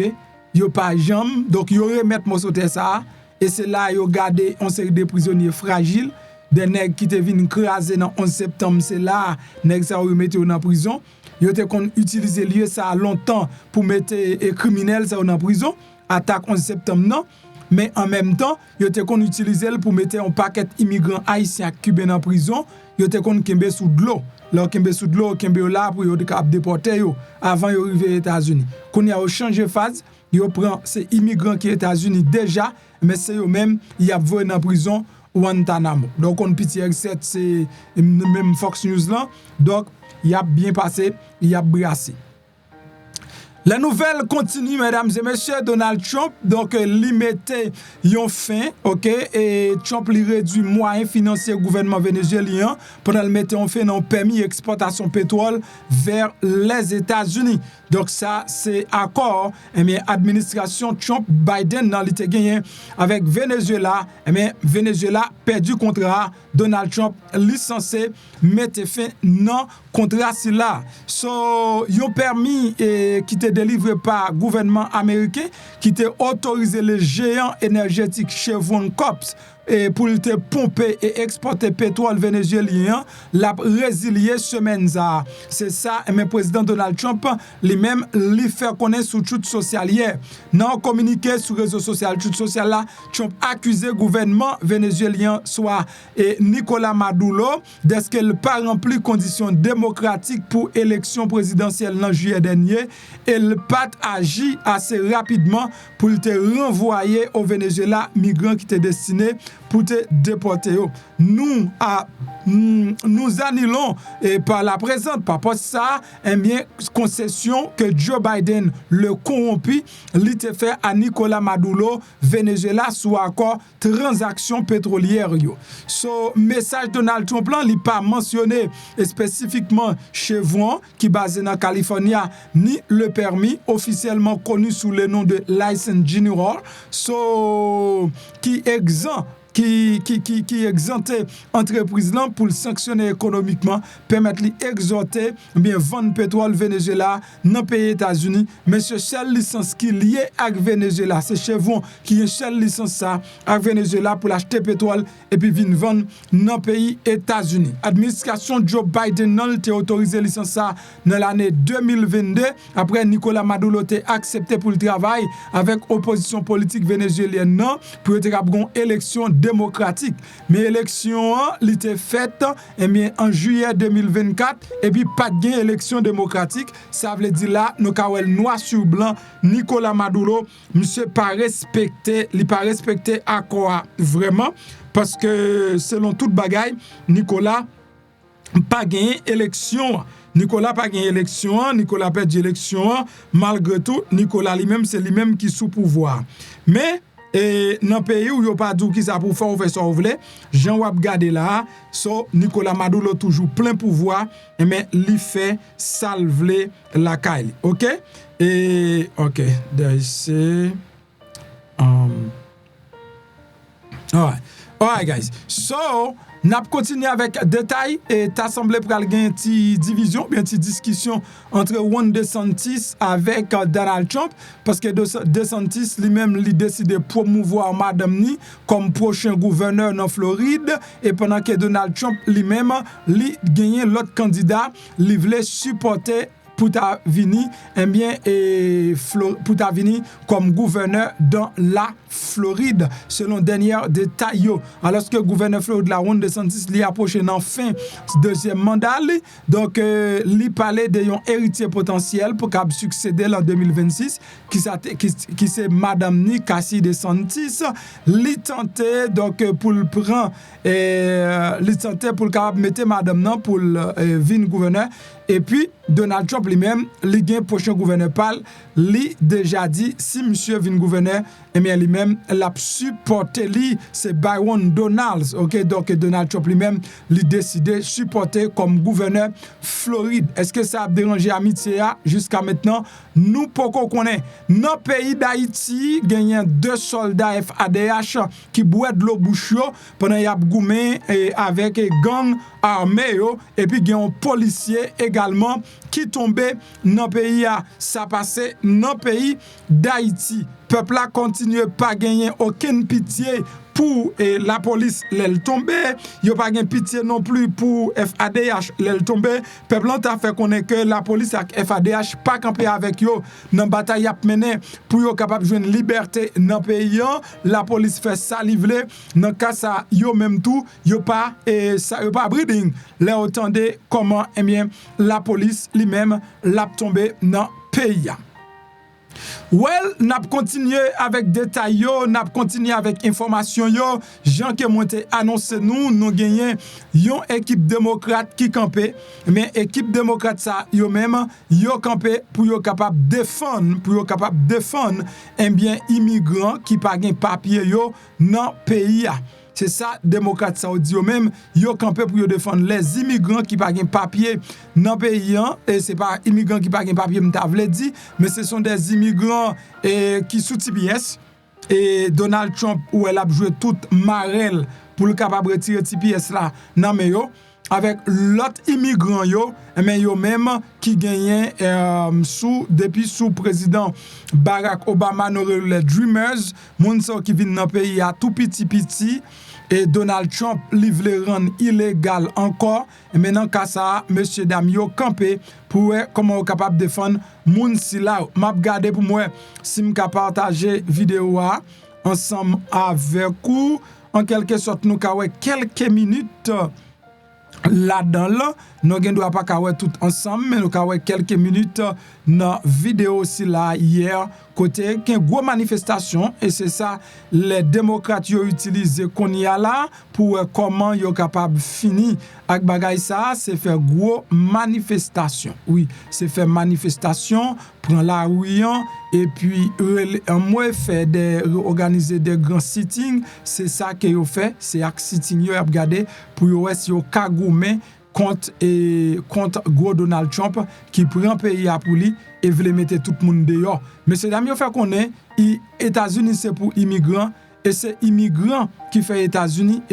yo pas jambe donc yo remettre mon sauter ça et c'est là yo garder on série de prisonniers fragiles des nèg qui te vinn craser dans 11 septembre c'est là nèg ça remettre dans prison yo te kon utiliser lieu ça longtemps pour mettre criminels ça dans prison attaque 11 septembre non mais en même temps yo te kon utiliser pour mettre un paquet immigrants haïtiens cubains en prison yo te kon kembe sous de l'eau là kembe sous de l'eau kembe là pour yo déporter yo avant yo arriver aux États-Unis qu'on y a changé phase yo prend ces immigrants qui États-Unis déjà mais c'est eux même y a voyé dans prison Guantanamo. Donc on petit R7 c'est même Fox News là. Donc il a bien passé, il a brassé. La nouvelle continue, mesdames et messieurs. Donald Trump, donc, li mette yon fin, ok, et Trump li réduit moyens financiers gouvernement vénézuélien pendant le mettre en fin non permis exportation pétrole vers les États-Unis. Donc ça, c'est accord, administration Trump-Biden dans l'été gagné avec Venezuela, Venezuela perdu contrat, Donald Trump licencié, mette fin non contrat si là. So, yon permis qui était délivré par gouvernement américain qui était autorisé les géants énergétiques Chevron Corp et pour te pomper et exporter pétrole vénézuélien, la résilier semaine ça. C'est ça, mais président Donald Trump lui-même lui fait connaître sur Truth Social hier. Dans communiqué sur réseau social Truth Social là, Trump accusé gouvernement vénézuélien soit et Nicolas Maduro d'être qu'il pas rempli conditions démocratiques pour élection présidentielle en juillet dernier et il pas agi assez rapidement pour te renvoyer au Venezuela migrants qui étaient destinés pour te déporter. Nous annulons et par la présente, par rapport à ça, eh bien, concession que Joe Biden le corrompu, l'était fait à Nicolas Maduro, Venezuela, sous accord transaction pétrolière. So, message Donald Trump, là, il n'est pas mentionné spécifiquement Chevron, qui est basé dans Californie, ni le permis officiellement connu sous le nom de License General, so, qui exempt qui exemptait entreprise là pour le sanctionner économiquement, permettre lui exhorter bien vendre pétrole Venezuela dans pays États-Unis, mais ce seule licence qui lié avec Venezuela, c'est Chevron qui a seule licence ça avec Venezuela pour acheter pétrole et puis venir vendre dans pays États-Unis. Administration Joe Biden non a autorisé licence ça dans l'année 2022 après Nicolas Maduro a accepté pour le travail avec opposition politique vénézuélienne non pour être une élection démocratique. Mais l'élection elle était faite en juillet 2024 et puis pas de élection démocratique. Ça veut dire là, nous avons noir sur blanc, Nicolas Maduro, monsieur pas respecté, il pas respecté accord vraiment parce que selon toute bagaille, Nicolas pas gagné élection. Nicolas pas gagné élection, Nicolas perdu élection, malgré tout, Nicolas lui-même c'est lui-même qui sous pouvoir. Mais et dans pays où il n'y a pas de qui ça pour faire ça vous voulez, Jean wap gade là, so Nicolas Maduro toujours plein pouvoir, mais il fait salver la caille. OK? Et OK, there is All right guys. So n'a continué avec détail et t'assemblée pour gagner une petite division, bien une petite discussion entre Ron DeSantis avec Donald Trump parce que DeSantis lui-même lui décidé de promouvoir Madame Ni comme prochain gouverneur dans Floride et pendant que Donald Trump lui-même lui gagné l'autre candidat, lui voulait supporter pour ta venir pour ta venir comme gouverneur dans la Floride selon dernier détail. Alors que gouverneur Floride la Ron DeSantis li approché dans fin deuxième mandat donc li parler de un héritier potentiel pour qu'il succéder en 2026 qui c'est Madame Ni Cassie DeSantis li tenté donc pour le prendre li tenté pour capable mettre Madame nan pour venir gouverneur et puis Donald Trump lui-même li gen prochain gouverneur parle li déjà dit si monsieur vient gouverneur et bien lui-même l'a supporté lui c'est Byron Donalds. OK, donc Donald Trump lui-même lui décidé supporter comme gouverneur Floride. Est-ce que ça a dérangé amitié jusqu'à maintenant? Nous pas connaît. Dans pays d'Haïti, gagnent 2 soldats FADH qui boivent de l'eau bouche pendant y a goumé avec gang armé et puis gagnent un policier également qui tombé dans pays ça passé dans pays d'Haïti. Peuple a continué pas gagner aucune pitié pour la police l'elle tombé, yo pas gain pitié non plus pour FADH l'elle tombé. Peuple a fait connaître que la police ak FADH pas camper avec yo dans bataille a mené pour yo capable joindre liberté dans pays. La police fait ça livrer dans cas ça yo même tout yo pas ça yo pas breeding. Là entendez comment la police lui-même l'a tombé dans pays. Well, n'a continué avec détail yo, n'a continué avec information yo, Jean qui monté annoncé nous gagné yon équipe démocrate qui campé, mais équipe démocrate ça yo même yo campé pour yo capable défendre bien immigrants qui pas gain papier yo dans pays a. C'est ça, démocrate saoudi même, yo campé pour défendre les immigrants qui pas gain papier dans pays et c'est pas immigrants qui pas gain papier m'ta vle dit, mais ce sont des immigrants qui sous TPS et Donald Trump où elle a joué toute marelle pour le capable retirer TPS là nan mais yo avec l'autre immigrant yo mais yo même qui gagnait depuis sous président Barack Obama les dreamers moun qui viennent dans pays à tout petit et Donald Trump livre le rendre illégal encore. Et maintenant, qu'à ça, monsieur Damio campé pour comment capable de défendre moun si là. M'a regardé pour moi si m'ka partager vidéo ensemble avec vous. En quelque sorte, nous avons quelques minutes là-dedans là, nous ne doit pas faire tout ensemble, mais nous avons quelques minutes dans vidéo aussi là hier côté une grosse manifestation et c'est ça les démocrates ont utilisé qu'on y a là pour comment ils sont capables de finir avec bagay ça, c'est faire gros manifestation. Oui, c'est faire manifestation, prendre la rue et puis moi faire organiser des grands sittings, c'est ça que yo fait, c'est ak sitting yo regarder pour yo si yo kagoumen contre gros Donald Trump qui prend pays à pour lui et veut mettre tout le monde dehors. Monsieur Damio fait connaît États-Unis c'est pour immigrants et c'est immigrants qui fait États-Unis.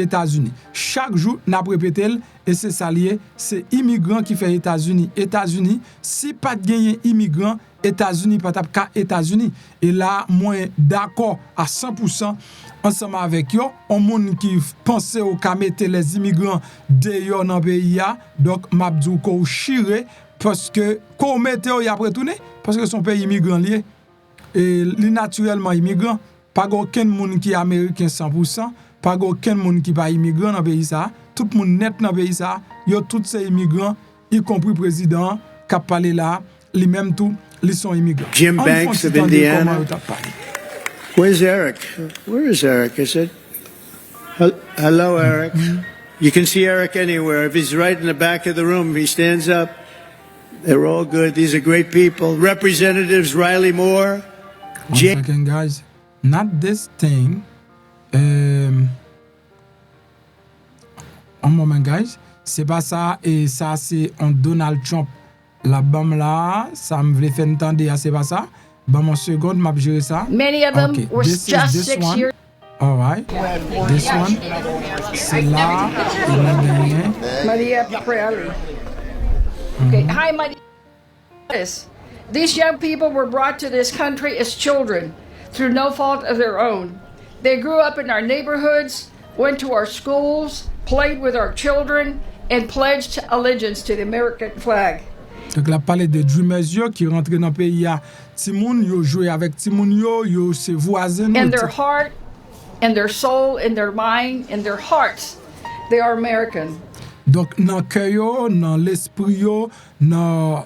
Chaque jour n'a répété et c'est ça lié, c'est immigrants qui fait États-Unis. Si pas de gagner immigrants États-Unis pas tap ka États-Unis et là moi d'accord à 100% ensemble avec yo on monde qui pense au ka mettre les immigrants dehors dans pays a donc m'a dit ko chire parce que ko mette yo y après tourner parce que son pays immigrant lié et li naturellement immigrant pas aucun monde qui est américain 100%, pas aucun monde qui pas immigrant dans pays ça, tout le monde net dans pays ça, yo tous ces immigrants y compris président qui a parlé là, lui même tout, ils sont immigrants. Jim Banks of Indiana. Where's Eric? Where is Eric? Is it? Hello, Eric. You can see Eric anywhere. If he's right in the back of the room, he stands up. They're all good. These are great people. Representatives Riley Moore. One second, guys. Not this thing. Un moment, guys. C'est pas ça. Et ça, c'est un Donald Trump. La bam là, ça me voulait faire entendre. C'est pas ça. Bon, mon seconde, m'a géré ça. Many of them were just 6 years. All right. This one. C'est là. Il a gagné. Maria Pirelli. Okay. Hi, Maria. These young people were brought to this country as children through no fault of their own. They grew up in our neighborhoods, went to our schools, played with our children, and pledged allegiance to the American flag. Donc la parlé de Dreamers yo qui rentre dans pays a Timoun yo jouer avec Timoun yo c'est voisin. In their heart, in their soul, in their mind, in their hearts, they are American. Donc dans cœur yo, dans l'esprit yo, dans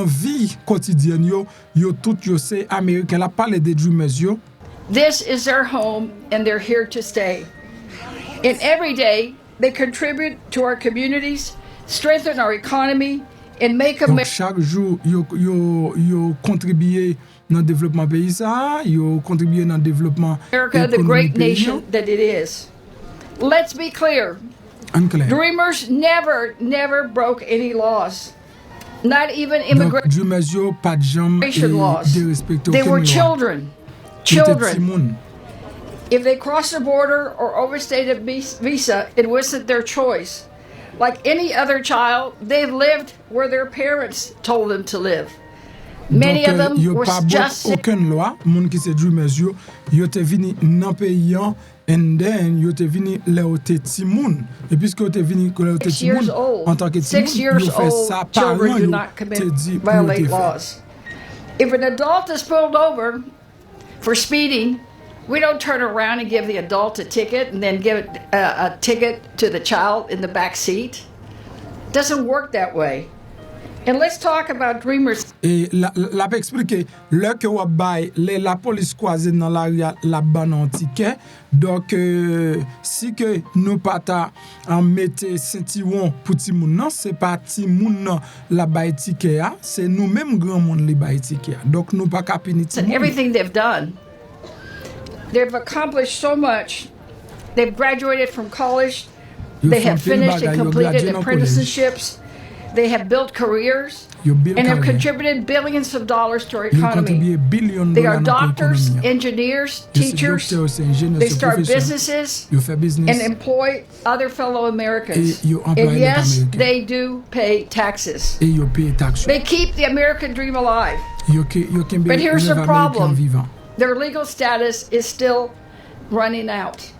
vie quotidienne yo tout yo c'est américain. La parle de Dreamers yo. This is their home and they're here to stay. And every day they contribute to our communities, strengthen our economy and make Donc chaque jour yo contribuer dans le développement pays ça, yo contribuer dans le développement America the great nation that it is. Let's be clear. Dreamers never broke any laws. Not even immigration laws. They were children. If they crossed the border or overstayed a visa, it wasn't their choice. Like any other child, they've lived where their parents told them to live. Many of them were just aucune loi, moun qui se Dreamers yo te vini nan pays and then yo te vini le te timoun. Et puisque yo te vini le te timoun en tant que timoun, yo fait ça parents yo te dit violate laws. If an adult is pulled over for speeding, we don't turn around and give the adult a ticket and then give a ticket to the child in the back seat. It doesn't work that way. And let's talk about Dreamers. Et la expliquer le que wap bay la police croisée dans la ban ticket. Donc si que nous pas ta en mettre ceinturon pour ti moun nan, c'est pas ti moun nan la bay ticket a, c'est nous même grand monde li bay ticket. Donc nous pas ka pini ti moun. Everything they've done. They've accomplished so much. They've graduated from college. They have finished and completed apprenticeships. They have built careers and have contributed billions of dollars to our economy. They are doctors, engineers, teachers. They start businesses and employ other fellow Americans. And yes, they do pay taxes. They keep the American dream alive. But here's the problem. Their legal status is still running out.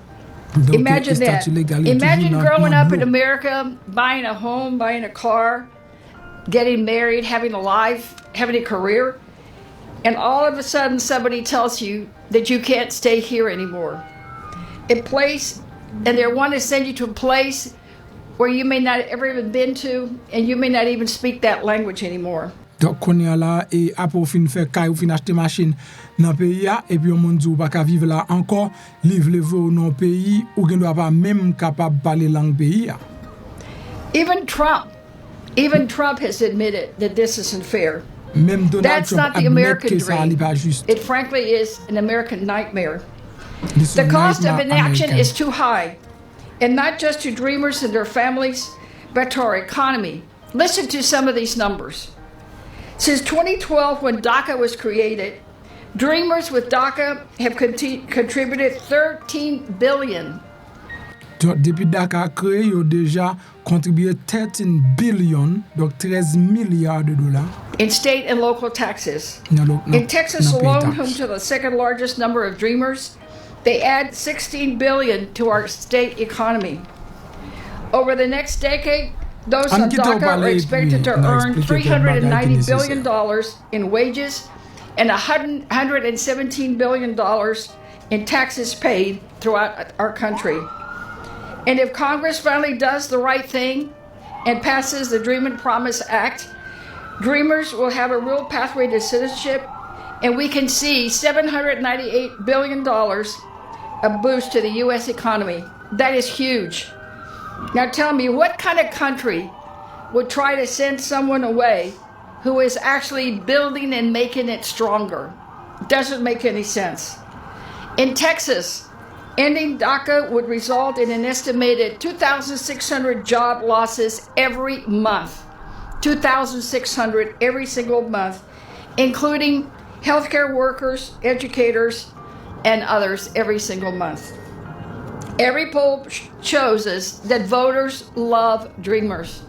Imagine that. Imagine growing up in America, buying a home, buying a car, getting married, having a life, having a career, and all of a sudden somebody tells you that you can't stay here anymore. And they want to send you to a place where you may not ever even been to, and you may not even speak that language anymore. Donc, on est là, et après, on finit faire caille, on finit acheter machine dans le pays, et puis on monde dit, ou pas vivre là encore, livre-vous dans le pays, ou ne doit pas même capable de parler langue pays. Even Trump has admitted that this isn't fair. Même Donald That's Trump not the American dream. Pas juste. It frankly is an American nightmare. The cost of inaction is too high, and not just to dreamers and their families, but to our economy. Listen to some of these numbers. Since 2012, when DACA was created, dreamers with DACA have contributed $13 billion. Depuis DACA créé, ils ont déjà contribué 13 billion, donc 13 milliards de dollars. In state and local taxes. In Texas alone, home to the second largest number of dreamers, they add $16 billion to our state economy. Over the next decade, those on DACA are expected to earn $390 billion in wages and $117 billion in taxes paid throughout our country. And if Congress finally does the right thing and passes the Dream and Promise Act, dreamers will have a real pathway to citizenship, and we can see $798 billion a boost to the U.S. economy. That is huge. Now tell me, what kind of country would try to send someone away who is actually building and making it stronger? Doesn't make any sense. In Texas, ending DACA would result in an estimated 2,600 job losses every month. 2,600 every single month, including healthcare workers, educators, and others every single month. Every poll shows us that voters love dreamers.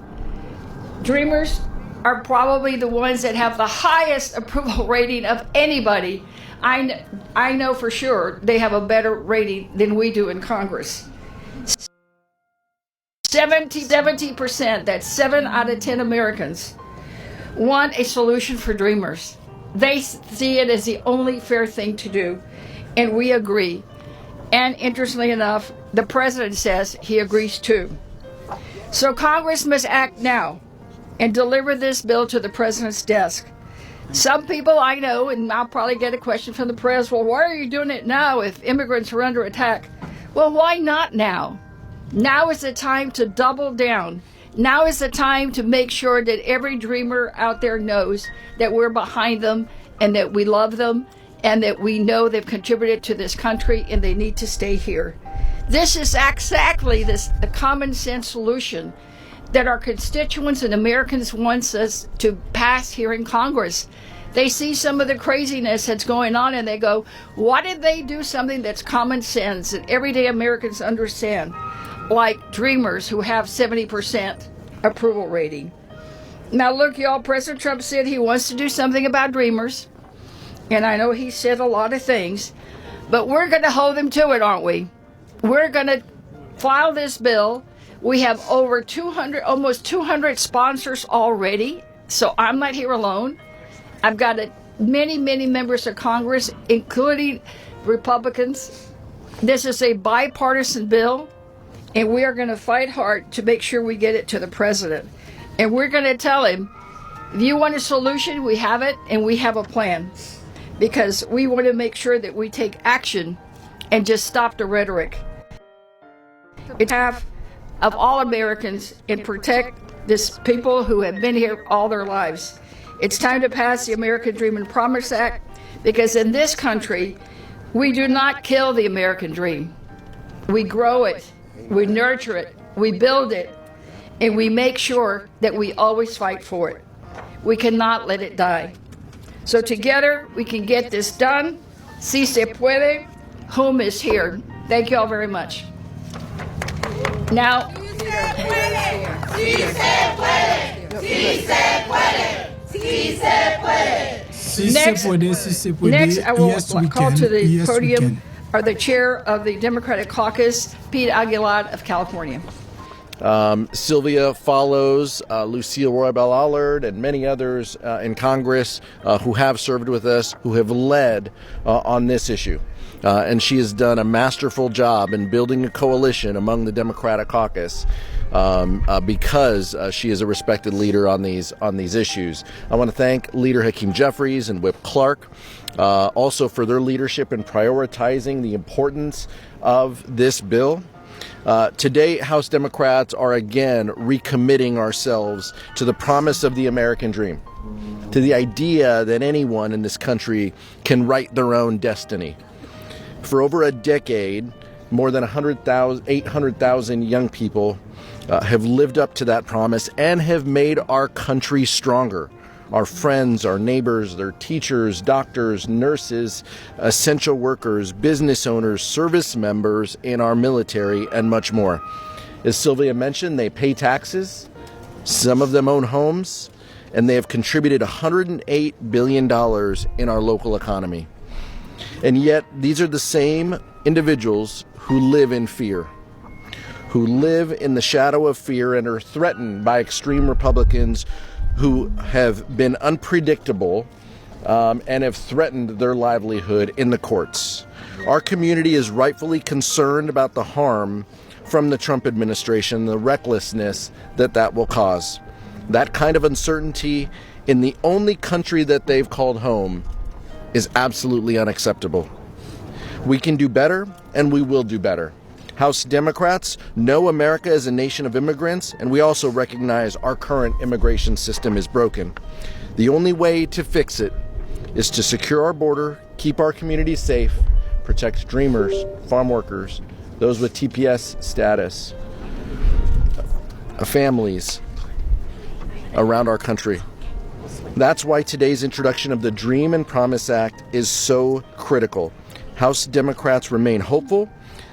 Dreamers are probably the ones that have the highest approval rating of anybody. I know for sure they have a better rating than we do in Congress. 70%, that's 7 out of 10 Americans, want a solution for dreamers. They see it as the only fair thing to do, and we agree. And interestingly enough, the president says he agrees too. So Congress must act now and deliver this bill to the president's desk. Some people I know, and I'll probably get a question from the press, well, why are you doing it now if immigrants are under attack? Well, why not now? Now is the time to double down. Now is the time to make sure that every dreamer out there knows that we're behind them and that we love them and that we know they've contributed to this country and they need to stay here. This is exactly the common sense solution that our constituents and Americans want us to pass here in Congress. They see some of the craziness that's going on and they go, why did they do something that's common sense that everyday Americans understand? Like dreamers who have 70% approval rating. Now look, y'all, President Trump said he wants to do something about dreamers. And I know he said a lot of things, but we're going to hold him to it, aren't we? We're going to file this bill. We have over 200, almost 200 sponsors already, so I'm not here alone. I've got many members of Congress, including Republicans. This is a bipartisan bill, and we are going to fight hard to make sure we get it to the president. And we're going to tell him, if you want a solution, we have it, and we have a plan. Because we want to make sure that we take action and just stop the rhetoric. It's half of all Americans and protect this people who have been here all their lives. It's time to pass the American Dream and Promise Act, because in this country, we do not kill the American dream. We grow it, we nurture it, we build it, and we make sure that we always fight for it. We cannot let it die. So together, we can get this done. Si se puede, home is here. Thank you all very much. Now, next I will call to the podium are the chair of the Democratic Caucus, Pete Aguilar of California. Sylvia follows Lucille Roybal Allard and many others in Congress who have served with us, who have led on this issue. And she has done a masterful job in building a coalition among the Democratic caucus because she is a respected leader on these issues. I want to thank Leader Hakeem Jeffries and Whip Clark also for their leadership in prioritizing the importance of this bill. Today, House Democrats are again recommitting ourselves to the promise of the American dream, to the idea that anyone in this country can write their own destiny. For over a decade, more than 800,000 young people have lived up to that promise and have made our country stronger. Our friends, our neighbors, their teachers, doctors, nurses, essential workers, business owners, service members in our military, and much more. As Sylvia mentioned, they pay taxes, some of them own homes, and they have contributed $108 billion in our local economy. And yet, these are the same individuals who live in fear, who live in the shadow of fear and are threatened by extreme Republicans who have been unpredictable and have threatened their livelihood in the courts. Our community is rightfully concerned about the harm from the Trump administration, the recklessness that will cause. That kind of uncertainty in the only country that they've called home is absolutely unacceptable. We can do better, and we will do better. House Democrats know America is a nation of immigrants, and we also recognize our current immigration system is broken. The only way to fix it is to secure our border, keep our communities safe, protect dreamers, farm workers, those with TPS status, families around our country. That's why today's introduction of the Dream and Promise Act is so critical. House Democrats remain hopeful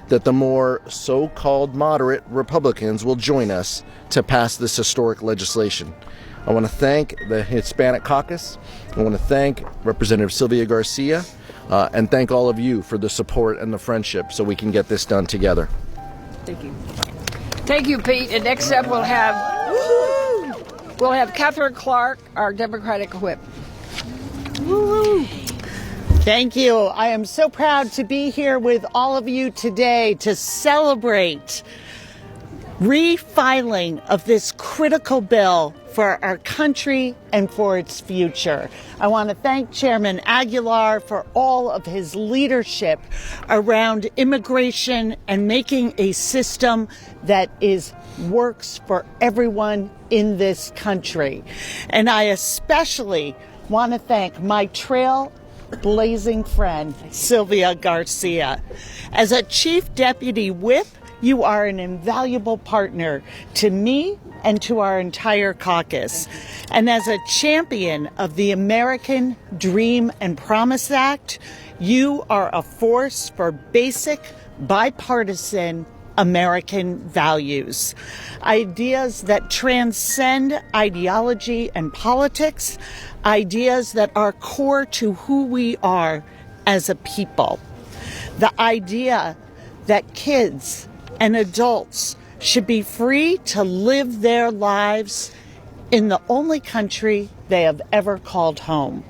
that the more so-called moderate Republicans will join us to pass this historic legislation. I want to thank the Hispanic Caucus. I want to thank Representative Sylvia Garcia and thank all of you for the support and the friendship so we can get this done together. Thank you. Thank you, Pete. And next up we'll have Catherine Clark, our Democratic whip. Woo-hoo. Thank you. I am so proud to be here with all of you today to celebrate refiling of this critical bill for our country and for its future. I want to thank Chairman Aguilar for all of his leadership around immigration and making a system that works for everyone in this country. And I especially want to thank my trailblazing friend, Sylvia Garcia. As a Chief Deputy Whip, you are an invaluable partner to me and to our entire caucus. And as a champion of the American Dream and Promise Act, you are a force for basic bipartisan American values, ideas that transcend ideology and politics, ideas that are core to who we are as a people. The idea that kids and adults should be free to live their lives in the only country they have ever called home.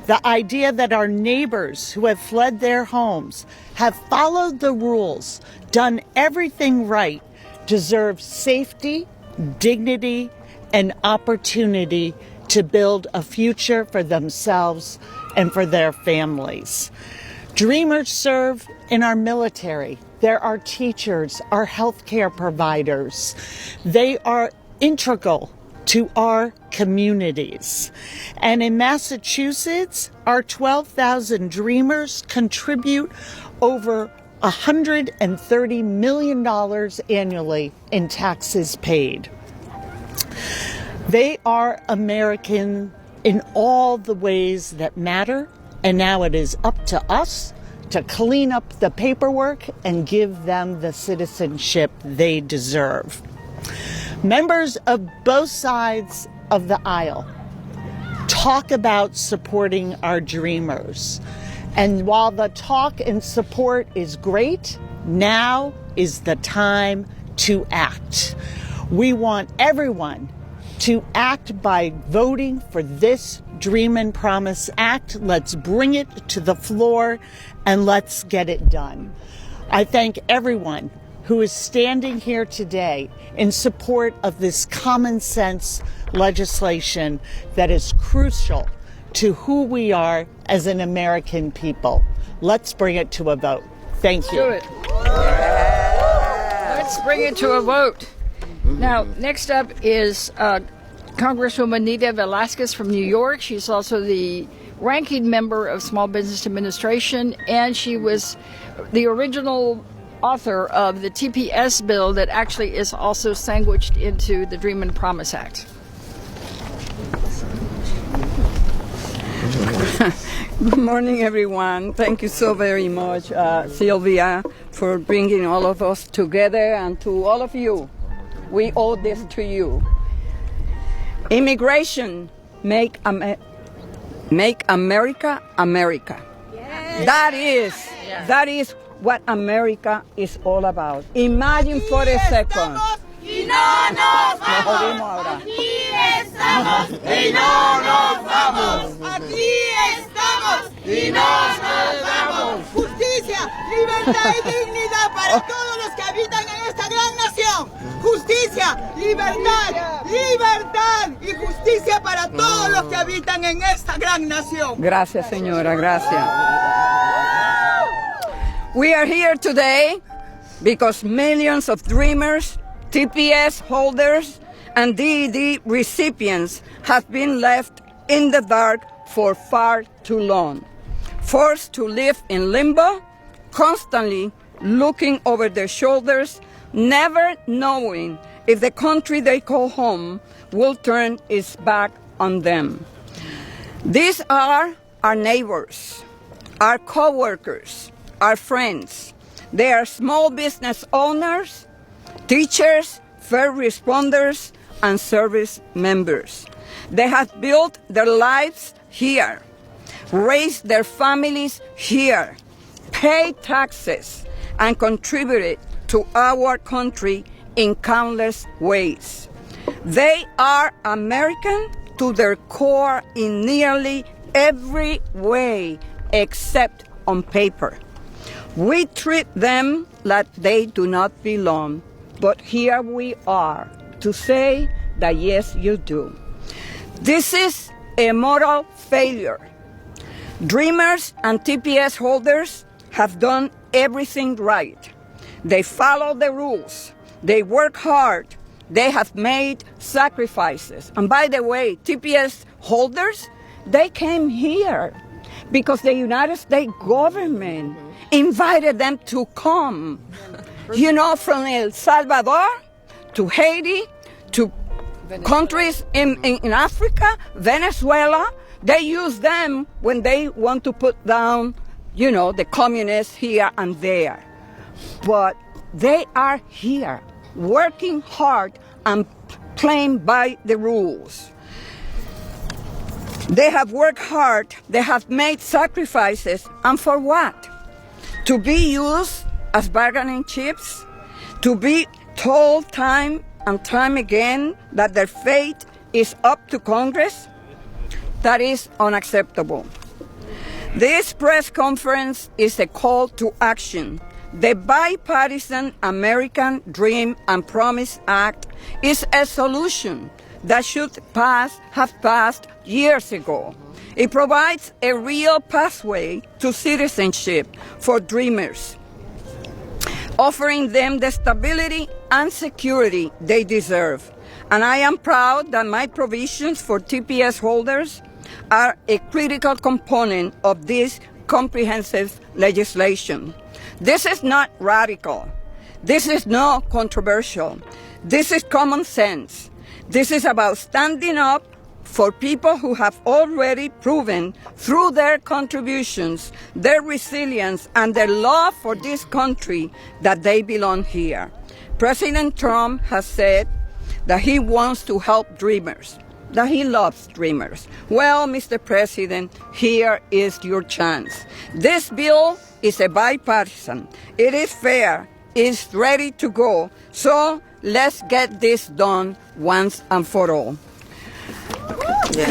The idea that our neighbors who have fled their homes, have followed the rules, done everything right, deserve safety, dignity, and opportunity to build a future for themselves and for their families. Dreamers serve in our military. They're our teachers, our healthcare providers. They are integral to our communities. And in Massachusetts, our 12,000 Dreamers contribute over $130 million annually in taxes paid. They are American in all the ways that matter, and now it is up to us to clean up the paperwork and give them the citizenship they deserve. Members of both sides of the aisle talk about supporting our dreamers. And while the talk and support is great, now is the time to act. We want everyone to act by voting for this Dream and Promise Act. Let's bring it to the floor and let's get it done. I thank everyone who is standing here today in support of this common sense legislation that is crucial to who we are as an American people. Let's bring it to a vote. Thank you. Do it. Let's bring it to a vote. Now, next up is Congresswoman Nydia Velázquez from New York. She's also the ranking member of Small Business Administration, and she was the original author of the TPS bill that actually is also sandwiched into the Dream and Promise Act. Good morning, everyone. Thank you so very much, Sylvia, for bringing all of us together, and to all of you. We owe this to you. Immigration, make America America. Yes. That is what America is all about. Imagine for a second. Y no nos vamos. Aquí estamos y no nos vamos. Aquí estamos y no nos vamos. Justicia, libertad y dignidad para todos los que habitan en esta gran nación. Justicia, libertad, libertad y justicia para todos los que habitan en esta gran nación. Gracias, señora, gracias. We are here today because millions of dreamers, TPS holders, and DED recipients have been left in the dark for far too long, forced to live in limbo, constantly looking over their shoulders, never knowing if the country they call home will turn its back on them. These are our neighbors, our co-workers, our friends. They are small business owners, teachers, first responders, and service members. They have built their lives here, raised their families here, paid taxes, and contributed to our country in countless ways. They are American to their core in nearly every way except on paper. We treat them like they do not belong, but here we are to say that yes, you do. This is a moral failure. Dreamers and TPS holders have done everything right. They follow the rules. They work hard. They have made sacrifices. And by the way, TPS holders, they came here because the United States government invited them to come. You know, from El Salvador to Haiti to countries in Africa, Venezuela, they use them when they want to put down, you know, the communists here and there. But they are here, working hard and playing by the rules. They have worked hard, they have made sacrifices, and for what? To be used as bargaining chips? To be told time and time again that their fate is up to Congress? That is unacceptable. This press conference is a call to action. The Bipartisan American Dream and Promise Act is a solution that should have passed years ago. It provides a real pathway to citizenship for dreamers, offering them the stability and security they deserve. And I am proud that my provisions for TPS holders are a critical component of this comprehensive legislation. This is not radical. This is not controversial. This is common sense. This is about standing up for people who have already proven through their contributions, their resilience, and their love for this country that they belong here. President Trump has said that he wants to help dreamers. that he loves dreamers. Well, Mr. President, here is your chance. This bill is a bipartisan. It is fair. It's ready to go. So let's get this done once and for all. Yes.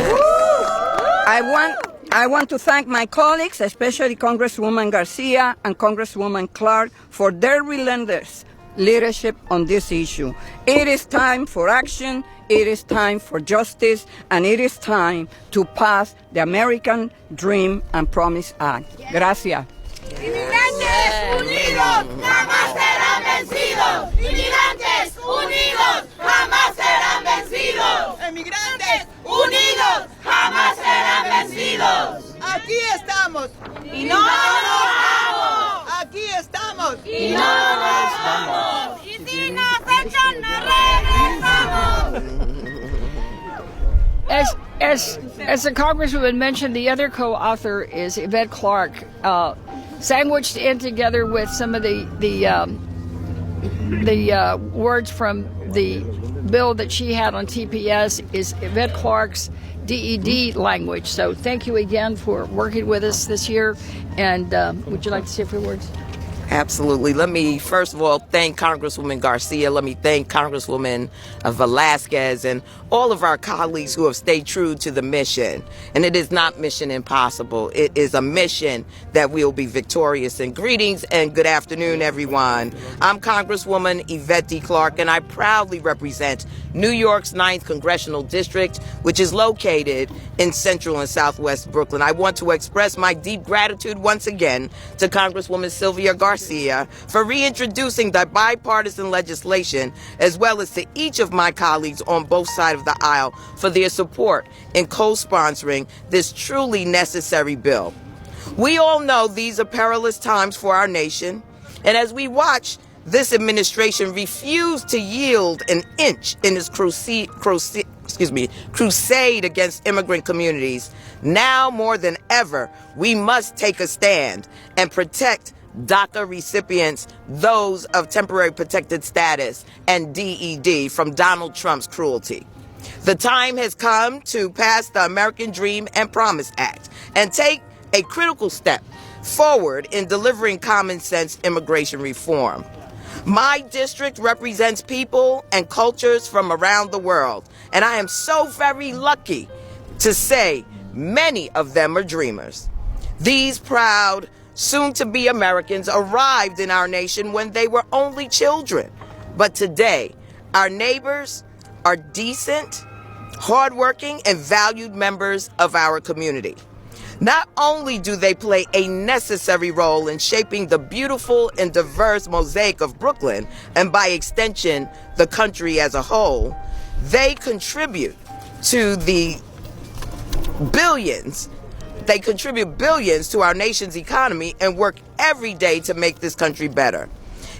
I want to thank my colleagues, especially Congresswoman Garcia and Congresswoman Clark, for their relentless leadership on this issue. It is time for action, it is time for justice, and it is time to pass the American Dream and Promise Act. Gracias. Inmigrantes unidos jamás serán vencidos. Inmigrantes unidos jamás serán vencidos. Inmigrantes unidos jamás serán vencidos. Aquí estamos y no nos vamos. Aquí estamos y no nos vamos. Y si nos echan no regresamos. As the Congresswoman mentioned, the other co-author is Yvette Clarke. Sandwiched in together with some of the words from the bill that she had on TPS is Yvette Clarke's DED language. So thank you again for working with us this year. And would you like to say a few words? Absolutely. Let me, first of all, thank Congresswoman Garcia. Let me thank Congresswoman Velasquez and all of our colleagues who have stayed true to the mission. And it is not mission impossible. It is a mission that we will be victorious in. Greetings and good afternoon, everyone. I'm Congresswoman Yvette D. Clarke, and I proudly represent New York's 9th Congressional District, which is located in central and southwest Brooklyn. I want to express my deep gratitude once again to Congresswoman Sylvia Garcia for reintroducing the bipartisan legislation, as well as to each of my colleagues on both sides of the aisle for their support in co-sponsoring this truly necessary bill. We all know these are perilous times for our nation, and as we watch this administration refuse to yield an inch in its crusade against immigrant communities, now more than ever, we must take a stand and protect DACA recipients, those of temporary protected status and DED, from Donald Trump's cruelty. The time has come to pass the American Dream and Promise Act and take a critical step forward in delivering common sense immigration reform. My district represents people and cultures from around the world, and I am so very lucky to say many of them are dreamers. These proud, soon-to-be Americans arrived in our nation when they were only children. But today, our neighbors are decent, hardworking, and valued members of our community. Not only do they play a necessary role in shaping the beautiful and diverse mosaic of Brooklyn, and by extension, the country as a whole, they contribute to the billions. They contribute billions to our nation's economy and work every day to make this country better.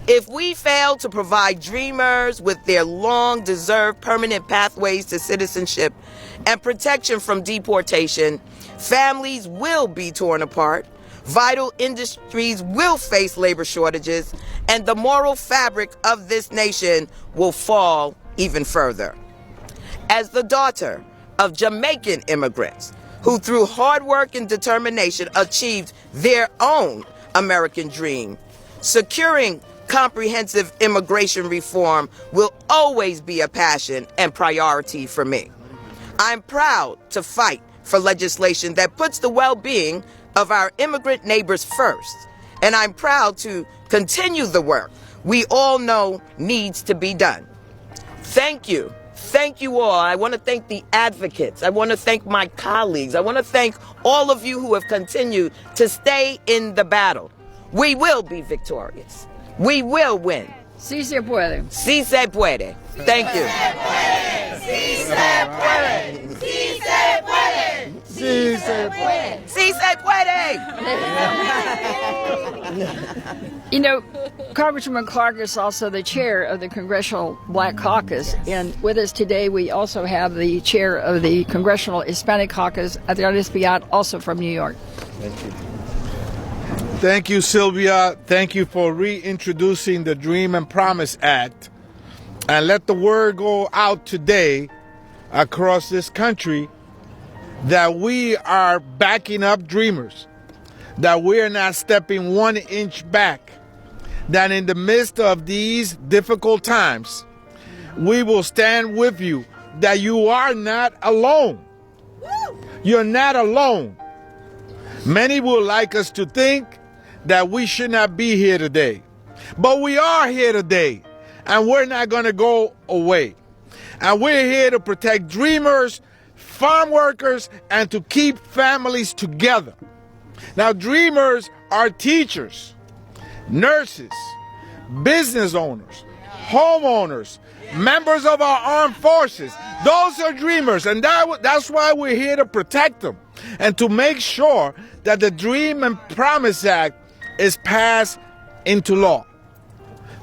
If we fail to provide dreamers with their long-deserved permanent pathways to citizenship and protection from deportation, families will be torn apart, vital industries will face labor shortages, and the moral fabric of this nation will fall even further. As the daughter of Jamaican immigrants who through hard work and determination achieved their own American dream, securing comprehensive immigration reform will always be a passion and priority for me. I'm proud to fight for legislation that puts the well-being of our immigrant neighbors first, and I'm proud to continue the work we all know needs to be done. Thank you. Thank you all. I want to thank the advocates. I want to thank my colleagues. I want to thank all of you who have continued to stay in the battle. We will be victorious. We will win. Sí se puede. Sí se puede. Thank you. Sí se puede. Sí se puede. Sí se puede. Sí se puede. You know, Congresswoman Clarke is also the chair of the Congressional Black Caucus, and with us today we also have the chair of the Congressional Hispanic Caucus, Adriana Espaillat, also from New York. Thank you. Thank you, Sylvia. Thank you for reintroducing the Dream and Promise Act. And let the word go out today across this country that we are backing up dreamers, that we are not stepping 1 inch back, that in the midst of these difficult times, we will stand with you, that you are not alone. You're not alone. Many would like us to think that we should not be here today, but we are here today, and we're not going to go away. And we're here to protect dreamers, farm workers, and to keep families together. Now, dreamers are teachers, nurses, business owners, homeowners, members of our armed forces. Those are dreamers, and that's why we're here to protect them and to make sure that the Dream and Promise Act is passed into law.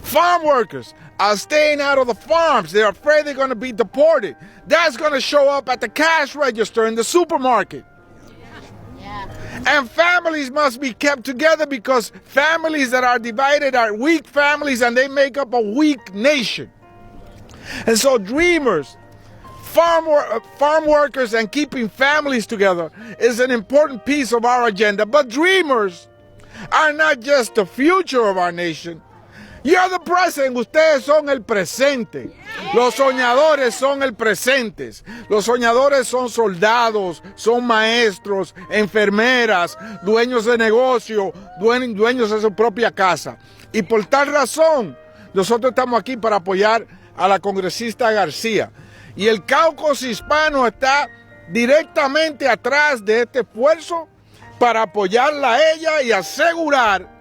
Farm workers are staying out of the farms. They're afraid they're going to be deported. That's going to show up at the cash register in the supermarket. And families must be kept together, because families that are divided are weak families, and they make up a weak nation. And so dreamers, farm workers, and keeping families together is an important piece of our agenda. But dreamers are not just the future of our nation. You're the present. Ustedes son el presente. Los soñadores son el presente. Los soñadores son soldados, son maestros, enfermeras, dueños de negocio, dueños de su propia casa. Y por tal razón, nosotros estamos aquí para apoyar a la congresista García. Y el caucus hispano está directamente atrás de este esfuerzo para apoyarla a ella y asegurar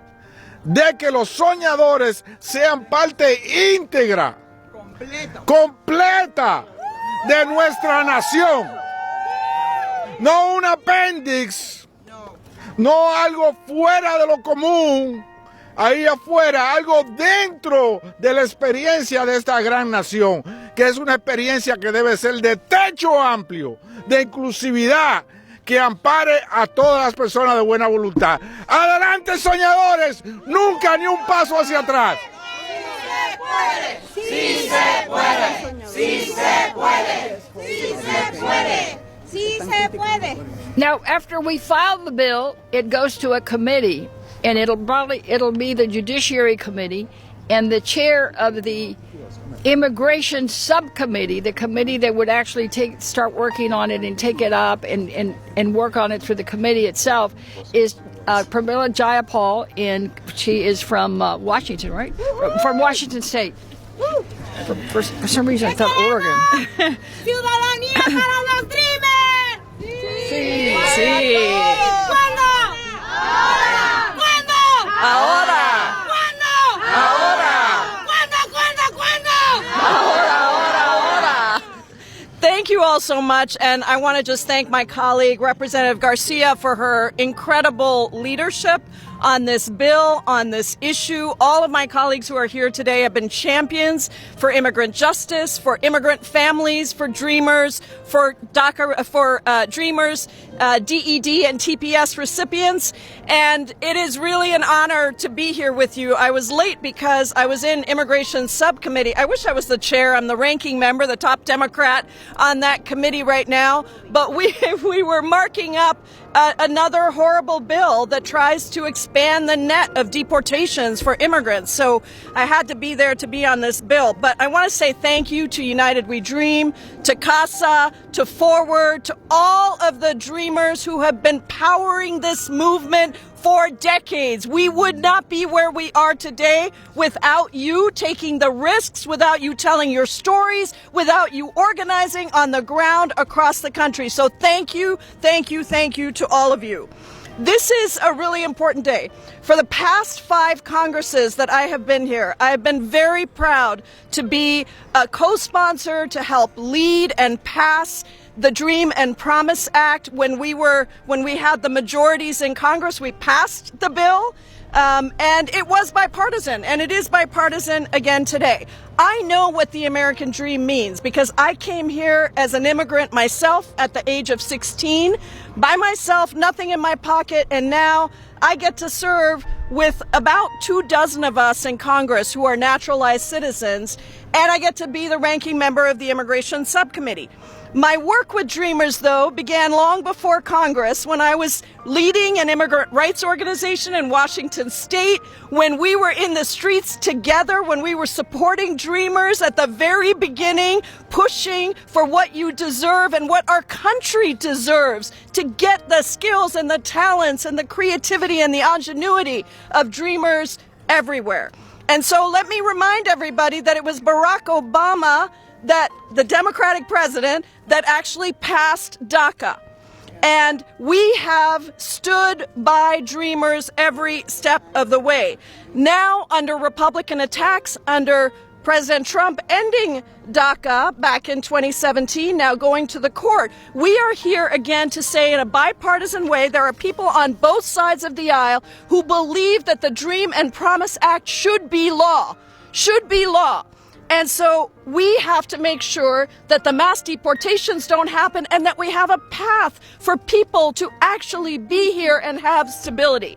de que los soñadores sean parte íntegra, completa de nuestra nación. No un apéndice, no algo fuera de lo común, ahí afuera, algo dentro de la experiencia de esta gran nación, que es una experiencia que debe ser de techo amplio, de inclusividad, que ampare a todas las personas de buena voluntad. Adelante, soñadores, nunca ni un paso hacia atrás. Sí se puede, sí se puede, sí se puede, sí se puede. Now, after we file the bill, it goes to a committee, and it'll be the Judiciary Committee, and the chair of the Immigration Subcommittee, the committee that would actually start working on it and take it up and work on it through the committee itself, is Pramila Jayapal, and she is from Washington, right? From Washington State. For some reason, I thought Oregon. Ciudadanía para los dreamers. Sí, sí. ¿Cuándo? Ahora. ¿Cuándo? Ahora. ¿Cuándo? Ahora. Thank you all so much, and I want to just thank my colleague, Representative Garcia, for her incredible leadership on this bill, on this issue. All of my colleagues who are here today have been champions for immigrant justice, for immigrant families, for dreamers, for DACA, for dreamers, DED and TPS recipients. And it is really an honor to be here with you. I was late because I was in Immigration Subcommittee. I wish I was the chair. I'm the ranking member, the top Democrat on that committee right now. But we were marking up another horrible bill that tries to expand the net of deportations for immigrants. So I had to be there to be on this bill. But I want to say thank you to United We Dream, to CASA, to Forward, to all of the dreamers who have been powering this movement for decades. We would not be where we are today without you taking the risks, without you telling your stories, without you organizing on the ground across the country. So thank you, thank you, thank you to all of you. This is a really important day. For the past 5 Congresses that I have been here, I have been very proud to be a co-sponsor to help lead and pass the Dream and Promise Act. When we had the majorities in Congress, we passed the bill, and it was bipartisan, and it is bipartisan again today. I know what the American dream means because I came here as an immigrant myself at the age of 16, by myself, nothing in my pocket, and now I get to serve with about 24 of us in Congress who are naturalized citizens, and I get to be the ranking member of the Immigration Subcommittee. My work with Dreamers, though, began long before Congress when I was leading an immigrant rights organization in Washington State, when we were in the streets together, when we were supporting Dreamers at the very beginning, pushing for what you deserve and what our country deserves to get the skills and the talents and the creativity and the ingenuity of Dreamers everywhere. And so let me remind everybody that it was Barack Obama, that the Democratic president, that actually passed DACA. And we have stood by Dreamers every step of the way. Now, under Republican attacks, under President Trump ending DACA back in 2017, now going to the court, we are here again to say in a bipartisan way there are people on both sides of the aisle who believe that the Dream and Promise Act should be law. And so we have to make sure that the mass deportations don't happen and that we have a path for people to actually be here and have stability.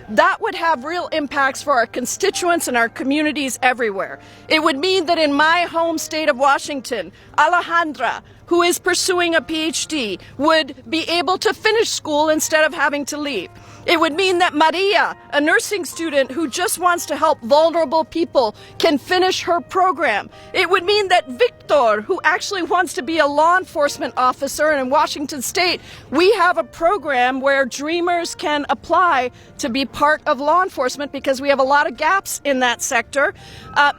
That would have real impacts for our constituents and our communities everywhere. It would mean that in my home state of Washington, Alejandra, who is pursuing a PhD, would be able to finish school instead of having to leave. It would mean that Maria, a nursing student who just wants to help vulnerable people, can finish her program. It would mean that Victor, who actually wants to be a law enforcement officer in Washington State, we have a program where Dreamers can apply to be part of law enforcement because we have a lot of gaps in that sector.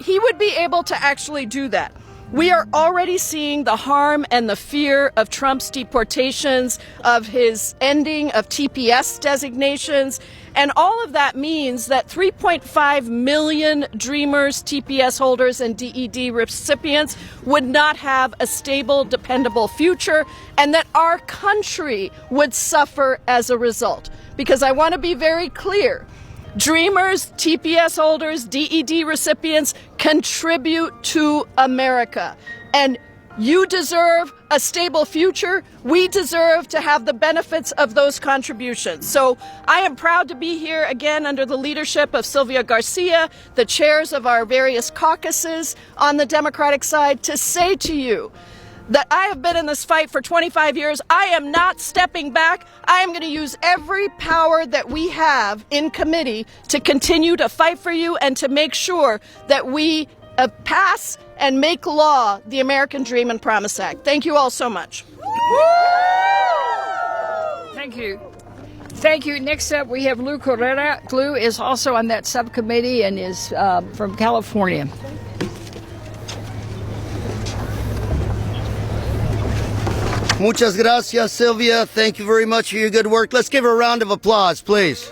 He would be able to actually do that. We are already seeing the harm and the fear of Trump's deportations, of his ending of TPS designations, and all of that means that 3.5 million Dreamers, TPS holders, and DED recipients would not have a stable, dependable future, and that our country would suffer as a result. Because I want to be very clear, Dreamers, TPS holders, DED recipients contribute to America. And you deserve a stable future. We deserve to have the benefits of those contributions. So I am proud to be here again under the leadership of Sylvia Garcia, the chairs of our various caucuses on the Democratic side, to say to you that I have been in this fight for 25 years. I am not stepping back. I am going to use every power that we have in committee to continue to fight for you and to make sure that we pass and make law the American Dream and Promise Act. Thank you all so much. Thank you. Thank you. Next up, we have Lou Carrera. Lou is also on that subcommittee and is from California. Muchas gracias, Sylvia. Thank you very much for your good work. Let's give her a round of applause, please.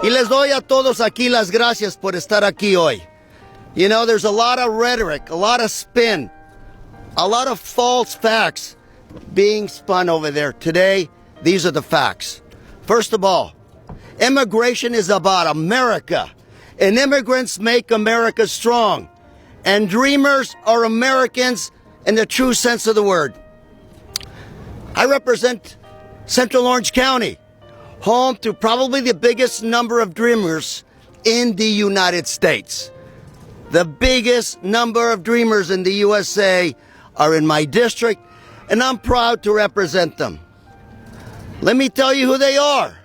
Y les doy a todos aquí las gracias por estar aquí hoy. You know, there's a lot of rhetoric, a lot of spin, a lot of false facts being spun over there. Today, these are the facts. First of all, immigration is about America, and immigrants make America strong. And Dreamers are Americans in the true sense of the word. I represent Central Orange County, home to probably the biggest number of Dreamers in the United States. The biggest number of Dreamers in the USA are in my district, and I'm proud to represent them. Let me tell you who they are.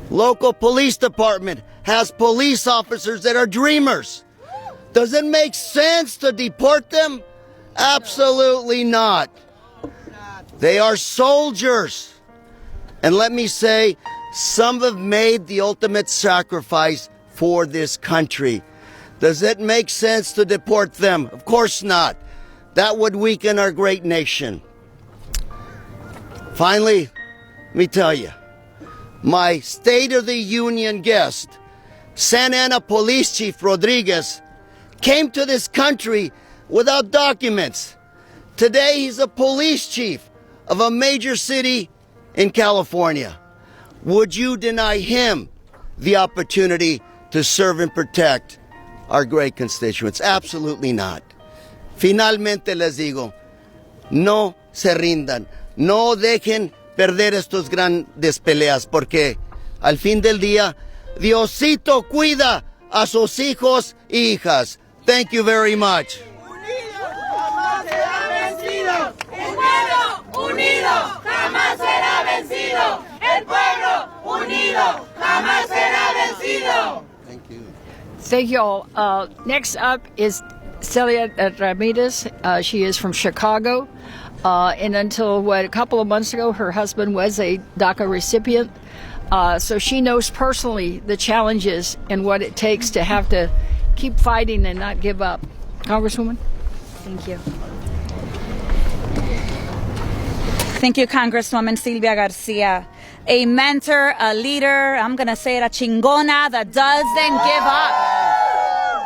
Local police department has police officers that are Dreamers. Does it make sense to deport them? Absolutely not. They are soldiers. And let me say, some have made the ultimate sacrifice for this country. Does it make sense to deport them? Of course not. That would weaken our great nation. Finally, let me tell you, my State of the Union guest, Santa Ana Police Chief Rodriguez, came to this country without documents. Today, he's a police chief of a major city in California. Would you deny him the opportunity to serve and protect our great constituents? Absolutely not. Finalmente les digo, no se rindan, no dejen perder estos grandes peleas, porque al fin del día, Diosito cuida a sus hijos e hijas. Thank you very much. unido jamás será vencido. El pueblo unido jamás será vencido. Thank you all. Next up is Celia Ramirez. She is from Chicago. And until a couple of months ago, her husband was a DACA recipient. So she knows personally the challenges and what it takes to have to keep fighting and not give up. Congresswoman? Thank you. Thank you, Congresswoman Silvia Garcia. A mentor, a leader, I'm going to say it, a chingona that doesn't give up.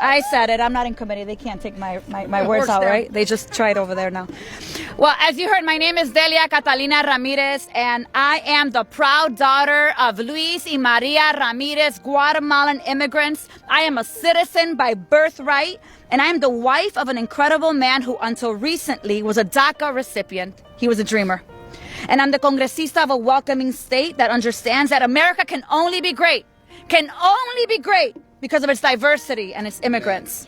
I said it. I'm not in committee. They can't take my words out, right? They just tried over there now. Well, as you heard, my name is Delia Catalina Ramirez, and I am the proud daughter of Luis y Maria Ramirez, Guatemalan immigrants. I am a citizen by birthright, and I am the wife of an incredible man who, until recently, was a DACA recipient. He was a dreamer. And I'm the congresista of a welcoming state that understands that America can only be great because of its diversity and its immigrants.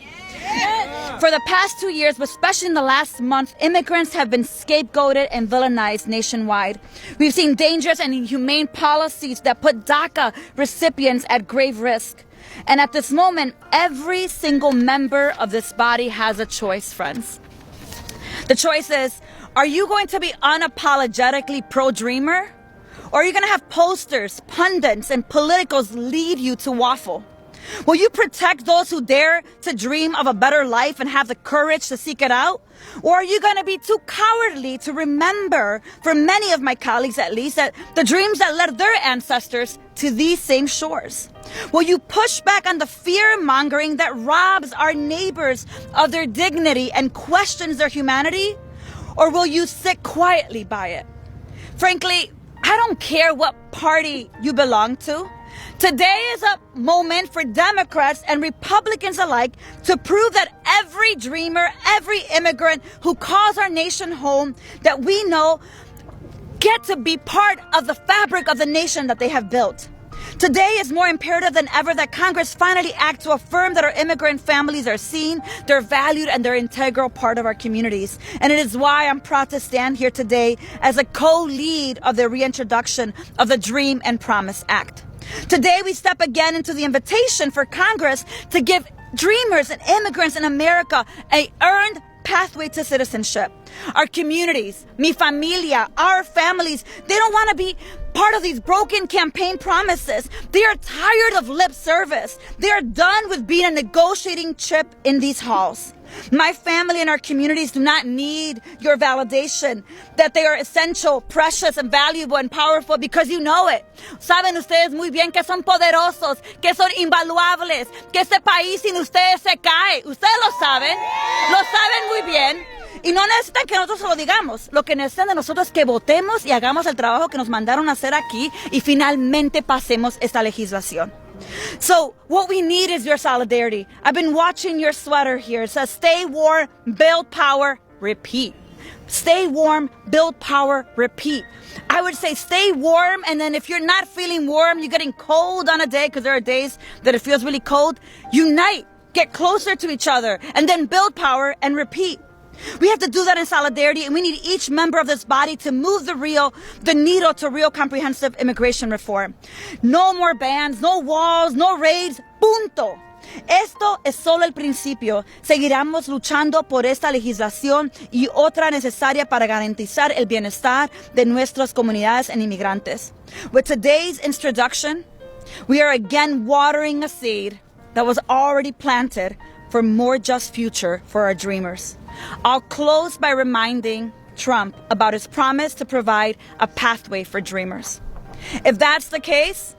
For the past 2 years, but especially in the last month, immigrants have been scapegoated and villainized nationwide. We've seen dangerous and inhumane policies that put DACA recipients at grave risk. And at this moment, every single member of this body has a choice, friends. The choice is, are you going to be unapologetically pro-dreamer? Or are you going to have posters, pundits, and politicals lead you to waffle? Will you protect those who dare to dream of a better life and have the courage to seek it out? Or are you going to be too cowardly to remember, for many of my colleagues at least, that the dreams that led their ancestors to these same shores? Will you push back on the fear-mongering that robs our neighbors of their dignity and questions their humanity? Or will you sit quietly by it? Frankly, I don't care what party you belong to. Today is a moment for Democrats and Republicans alike to prove that every dreamer, every immigrant who calls our nation home, that we know get to be part of the fabric of the nation that they have built. Today is more imperative than ever that Congress finally act to affirm that our immigrant families are seen, they're valued, and they're an integral part of our communities. And it is why I'm proud to stand here today as a co-lead of the reintroduction of the Dream and Promise Act. Today, we step again into the invitation for Congress to give dreamers and immigrants in America an earned pathway to citizenship. Our communities, mi familia, our families, they don't want to be part of these broken campaign promises. They are tired of lip service. They are done with being a negotiating chip in these halls. My family and our communities do not need your validation that they are essential, precious, and valuable and powerful because you know it. Saben ustedes muy bien que son poderosos, que son invaluables, que este país sin ustedes se cae. Ustedes lo saben muy bien. Y no necesitan que nosotros se lo digamos. Lo que necesitan de nosotros es que votemos y hagamos el trabajo que nos mandaron a hacer aquí y finalmente pasemos esta legislación. So what we need is your solidarity. I've been watching your sweater here. It says, stay warm, build power, repeat. Stay warm, build power, repeat. I would say stay warm, and then if you're not feeling warm, you're getting cold on a day, because there are days that it feels really cold, unite, get closer to each other, and then build power and repeat. We have to do that in solidarity, and we need each member of this body to move the needle to real comprehensive immigration reform. No more bans, no walls, no raids, punto. Esto es solo el principio. Seguiremos luchando por esta legislación y otra necesaria para garantizar el bienestar de nuestras comunidades and inmigrantes. With today's introduction, we are again watering a seed that was already planted for a more just future for our dreamers. I'll close by reminding Trump about his promise to provide a pathway for dreamers. If that's the case,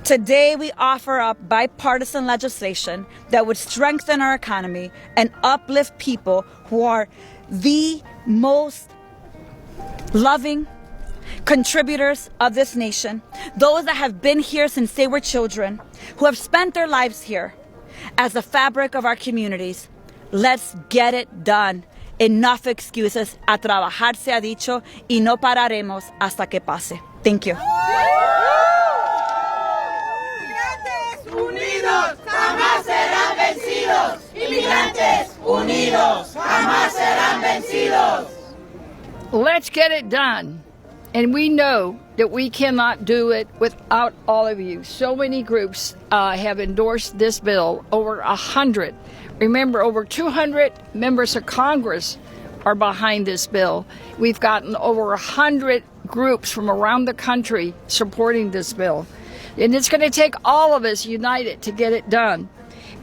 today we offer up bipartisan legislation that would strengthen our economy and uplift people who are the most loving contributors of this nation, those that have been here since they were children, who have spent their lives here as the fabric of our communities. Let's get it done. Enough excuses. A trabajar se ha dicho y no pararemos hasta que pase. Thank you. Inmigrantes unidos jamás serán vencidos. Inmigrantes unidos jamás serán vencidos. Let's get it done. And we know that we cannot do it without all of you. So many groups have endorsed this bill, over 100. Remember, over 200 members of Congress are behind this bill. We've gotten over 100 groups from around the country supporting this bill. And it's going to take all of us united to get it done.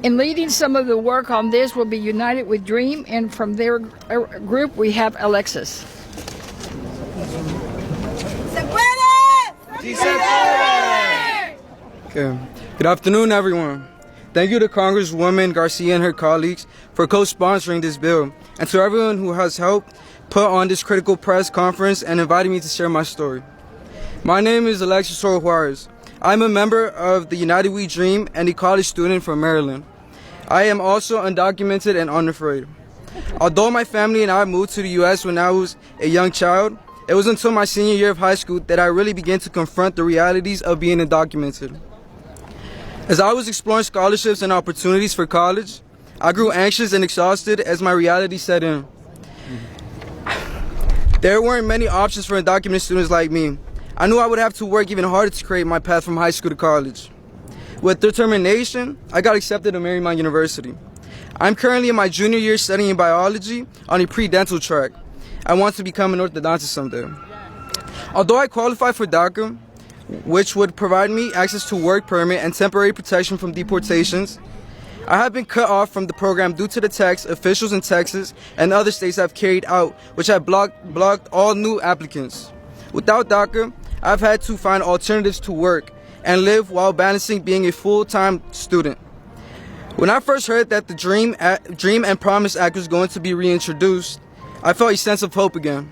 And leading some of the work on this will be United with Dream, and from their group we have Alexis. Okay. Good afternoon, everyone. Thank you to Congresswoman Garcia and her colleagues for co-sponsoring this bill, and to everyone who has helped put on this critical press conference and invited me to share my story. My name is Alexis Soro Juarez. I'm a member of the United We Dream and a college student from Maryland. I am also undocumented and unafraid. Although my family and I moved to the U.S. when I was a young child, it was until my senior year of high school that I really began to confront the realities of being undocumented. As I was exploring scholarships and opportunities for college, I grew anxious and exhausted as my reality set in. There weren't many options for undocumented students like me. I knew I would have to work even harder to create my path from high school to college. With determination, I got accepted to Marymount University. I'm currently in my junior year studying biology on a pre-dental track. I want to become an orthodontist someday. Although I qualify for DACA, which would provide me access to work permit and temporary protection from deportations, I have been cut off from the program due to the tax officials in Texas and other states have carried out, which have blocked all new applicants. Without DACA, I've had to find alternatives to work and live while balancing being a full-time student. When I first heard that the Dream and Promise Act was going to be reintroduced, I felt a sense of hope again.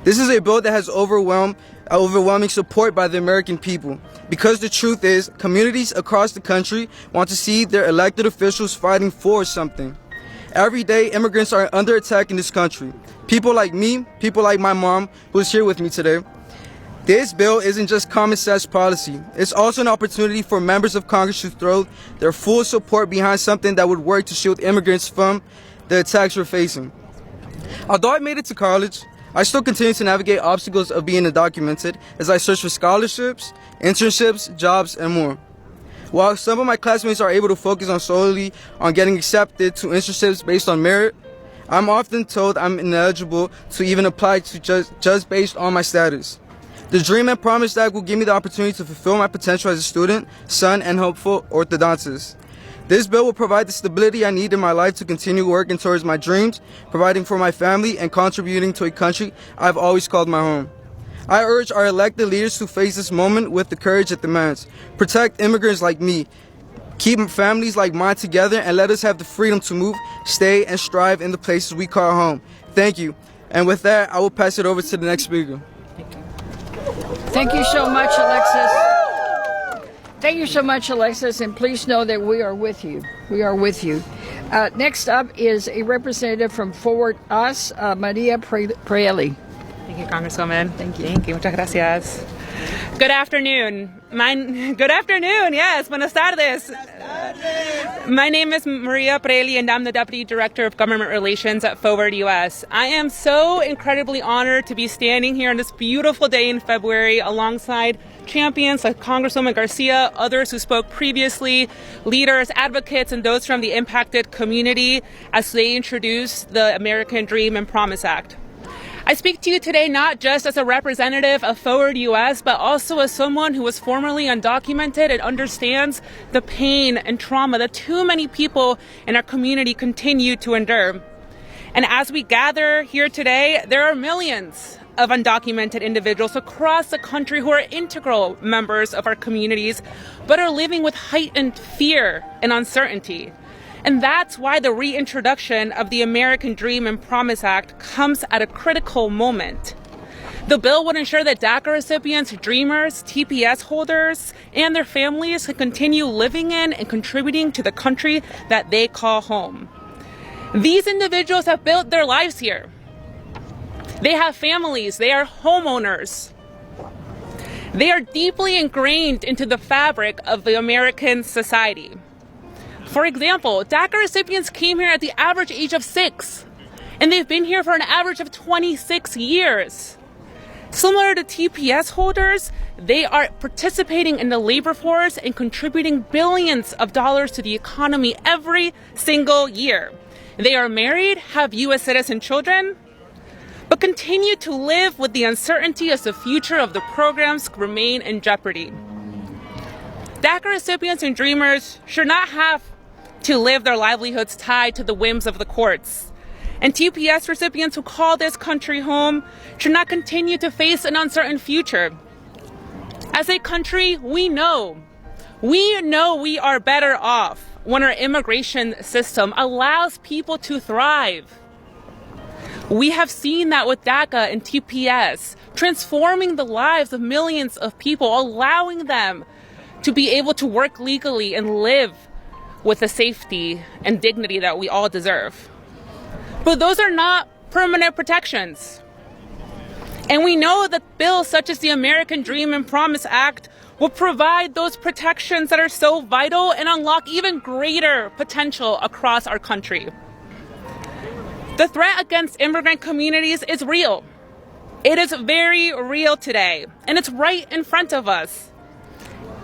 This is a bill that has overwhelming support by the American people, because the truth is, communities across the country want to see their elected officials fighting for something. Every day, immigrants are under attack in this country. People like me, people like my mom, who is here with me today. This bill isn't just common sense policy. It's also an opportunity for members of Congress to throw their full support behind something that would work to shield immigrants from the attacks we're facing. Although I made it to college, I still continue to navigate obstacles of being undocumented as I search for scholarships, internships, jobs, and more. While some of my classmates are able to focus solely on getting accepted to internships based on merit, I'm often told I'm ineligible to even apply to just based on my status. The Dream and Promise Act will give me the opportunity to fulfill my potential as a student, son, and hopeful orthodontist. This bill will provide the stability I need in my life to continue working towards my dreams, providing for my family, and contributing to a country I've always called my home. I urge our elected leaders to face this moment with the courage it demands. Protect immigrants like me. Keep families like mine together, and let us have the freedom to move, stay, and strive in the places we call home. Thank you. And with that, I will pass it over to the next speaker. Thank you so much, Alexis. Thank you so much, Alexis, and please know that we are with you. We are with you. Next up is a representative from Forward Us, Maria Preeli. Thank you, Congresswoman. Thank you. Muchas gracias. Good afternoon. Good afternoon. Yes, buenas tardes. My name is Maria Preeli, and I'm the Deputy Director of Government Relations at Forward US. I am so incredibly honored to be standing here on this beautiful day in February alongside champions like Congresswoman Garcia, others who spoke previously, leaders, advocates, and those from the impacted community as they introduce the American Dream and Promise Act. I speak to you today not just as a representative of Forward US, but also as someone who was formerly undocumented and understands the pain and trauma that too many people in our community continue to endure. And as we gather here today, there are millions of undocumented individuals across the country who are integral members of our communities, but are living with heightened fear and uncertainty. And that's why the reintroduction of the American Dream and Promise Act comes at a critical moment. The bill would ensure that DACA recipients, dreamers, TPS holders, and their families can continue living in and contributing to the country that they call home. These individuals have built their lives here. They have families, they are homeowners. They are deeply ingrained into the fabric of the American society. For example, DACA recipients came here at the average age of 6, And they've been here for an average of 26 years. Similar to TPS holders, they are participating in the labor force and contributing billions of dollars to the economy every single year. They are married, have U.S. citizen children, but continue to live with the uncertainty as the future of the programs remain in jeopardy. DACA recipients and dreamers should not have to live their livelihoods tied to the whims of the courts. And TPS recipients who call this country home should not continue to face an uncertain future. As a country, we know we are better off when our immigration system allows people to thrive. We have seen that with DACA and TPS, transforming the lives of millions of people, allowing them to be able to work legally and live with the safety and dignity that we all deserve. But those are not permanent protections. And we know that bills such as the American Dream and Promise Act will provide those protections that are so vital and unlock even greater potential across our country. The threat against immigrant communities is real. It is very real today, and it's right in front of us.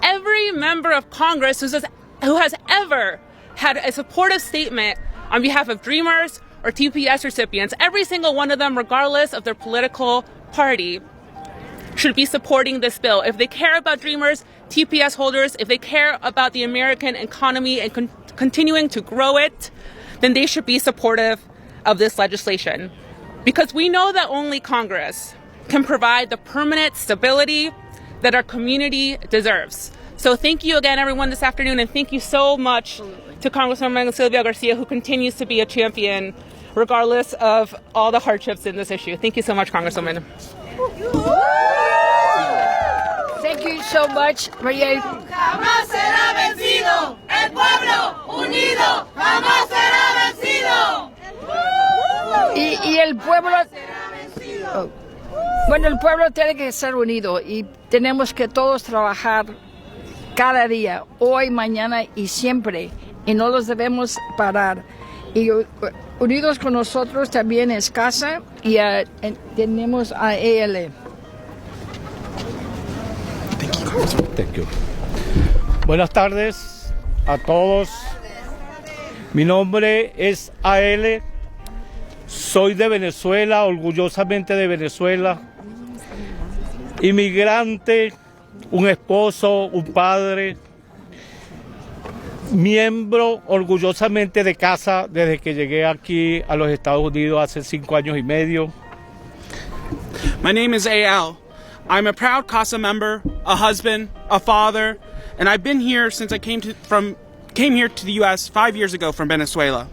Every member of Congress who has ever had a supportive statement on behalf of Dreamers or TPS recipients, every single one of them, regardless of their political party, should be supporting this bill. If they care about Dreamers, TPS holders, if they care about the American economy and continuing to grow it, then they should be supportive of this legislation. Because we know that only Congress can provide the permanent stability that our community deserves. So thank you again, everyone, this afternoon, and thank you so much to Congresswoman Sylvia Garcia, who continues to be a champion regardless of all the hardships in this issue. Thank you so much, Congresswoman. Thank you so much, Maria. Jamás será vencido. El pueblo unido jamás será vencido. Y el pueblo, bueno, el pueblo tiene que ser unido y tenemos que todos trabajar cada día, hoy, mañana y siempre, y no los debemos parar. Y unidos con nosotros también es casa y tenemos a EL. Thank you. Buenas tardes a todos. Mi nombre es AL. Soy de Venezuela, orgullosamente de Venezuela. Inmigrante, un esposo, un padre. Miembro orgullosamente de casa desde que llegué aquí a los Estados Unidos hace 5 años y medio. My name is AL. I'm a proud CASA member, a husband, a father, and I've been here since I came here to the U.S. 5 years ago from Venezuela.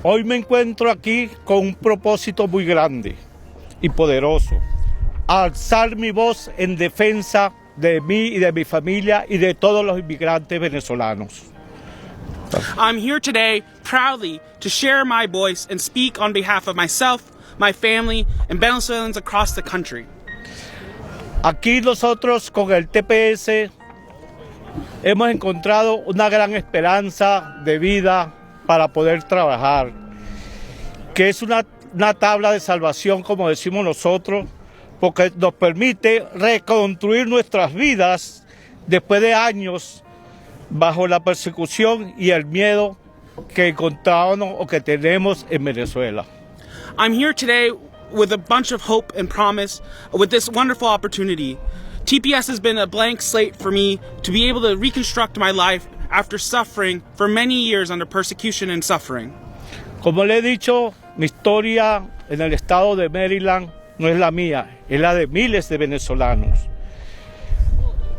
Hoy me encuentro aquí con un propósito muy grande y poderoso: alzar mi voz en defensa de mí y de mi familia y de todos los inmigrantes venezolanos. I'm here today proudly to share my voice and speak on behalf of myself, my family, and Venezuelans across the country. Aquí nosotros con el TPS hemos encontrado una gran esperanza de vida para poder trabajar, que es una tabla de salvación, como decimos nosotros, porque nos permite reconstruir nuestras vidas después de años bajo la persecución y el miedo que encontramos o que tenemos en Venezuela. I'm here today with a bunch of hope and promise with this wonderful opportunity. TPS has been a blank slate for me to be able to reconstruct my life after suffering for many years under persecution and suffering. Como le he dicho, mi historia en el estado de Maryland no es la mía, es la de miles de venezolanos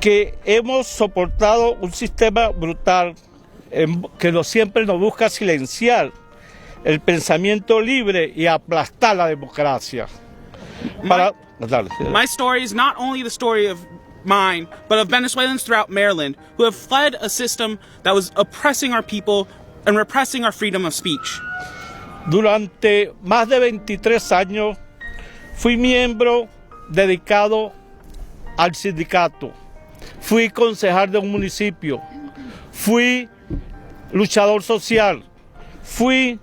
que hemos soportado un sistema brutal que siempre nos busca silenciar el pensamiento libre y aplastar la democracia. My story is not only the story of mine, but of Venezuelans throughout Maryland who have fled a system that was oppressing our people and repressing our freedom of speech. Durante más de 23 años fui miembro dedicado al sindicato, fui concejal de un municipio, fui luchador social, fui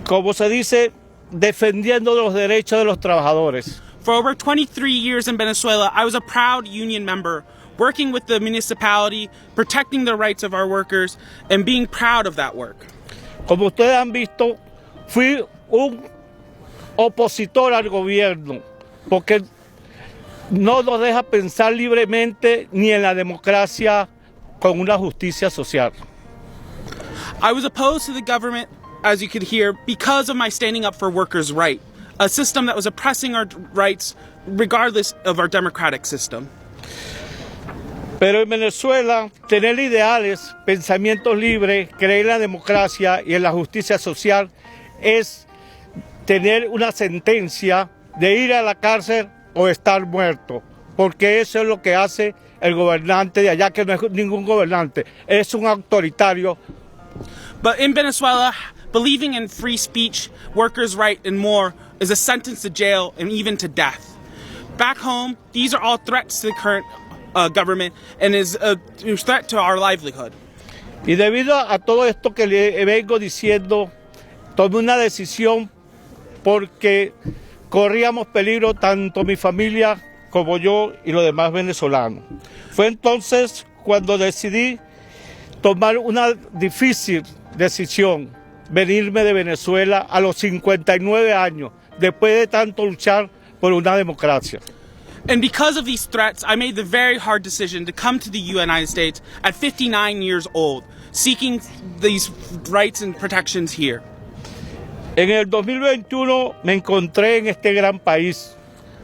como se dice, defendiendo los derechos de los trabajadores. For over 23 years in Venezuela, I was a proud union member, working with the municipality, protecting the rights of our workers, and being proud of that work. Como ustedes han visto, fui un opositor al gobierno, porque no nos deja pensar libremente ni en la democracia con una justicia social. I was opposed to the government, as you could hear, because of my standing up for workers' rights, a system that was oppressing our rights regardless of our democratic system. Pero en Venezuela, tener ideales, pensamientos libres, creer en la democracia y en la justicia social es tener una sentencia de ir a la cárcel o estar muerto, porque eso es lo que hace el gobernante de allá, que no es ningún gobernante, es un autoritario. But in Venezuela, believing in free speech, workers' right, and more is a sentence to jail and even to death. Back home, these are all threats to the current government and is a threat to our livelihood. Y debido a todo esto que le vengo diciendo, tomé una decisión porque corríamos peligro tanto mi familia como yo y los demás venezolanos. Fue entonces cuando decidí tomar una difícil decisión, venirme de Venezuela a los 59 años, después de tanto luchar por una democracia. And because of these threats, I made the very hard decision to come to the United States at 59 years old, seeking these rights and protections here. En el 2021 me encontré en este gran país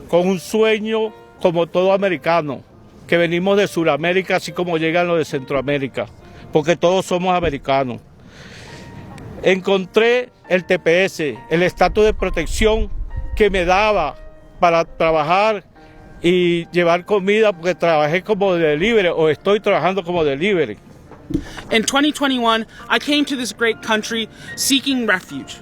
con un sueño como todo americano, que venimos de Sudamérica así como llegan los de Centroamérica, porque todos somos americanos. Encontré el TPS, el estatus de protección que me daba para trabajar y llevar comida, porque trabajé como delivery o estoy trabajando como delivery. In 2021, I came to this great country seeking refuge.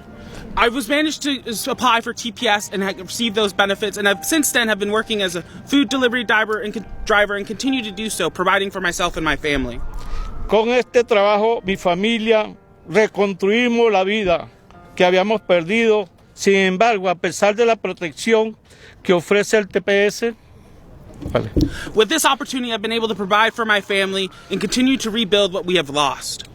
I was managed to apply for TPS and receive those benefits, and I've since then have been working as a food delivery driver and continue to do so, providing for myself and my family. Con este trabajo, mi familia reconstruimos la vida que habíamos perdido. Sin embargo, a pesar de la protección que ofrece el TPS, with this opportunity, I've been able to provide for my family and continue to rebuild what we have lost.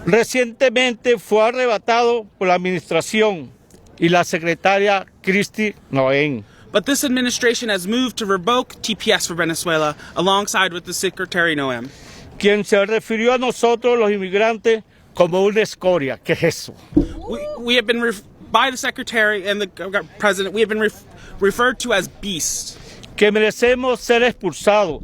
Recientemente fue arrebatado por la administración y la secretaria Kristi Noem. But this administration has moved to revoke TPS for Venezuela alongside with the Secretary Noem, quien se refirió a nosotros los inmigrantes como una escoria. ¿Qué es eso? We have been by the Secretary and the President, we have been referred to as beasts. Que merecemos ser expulsados.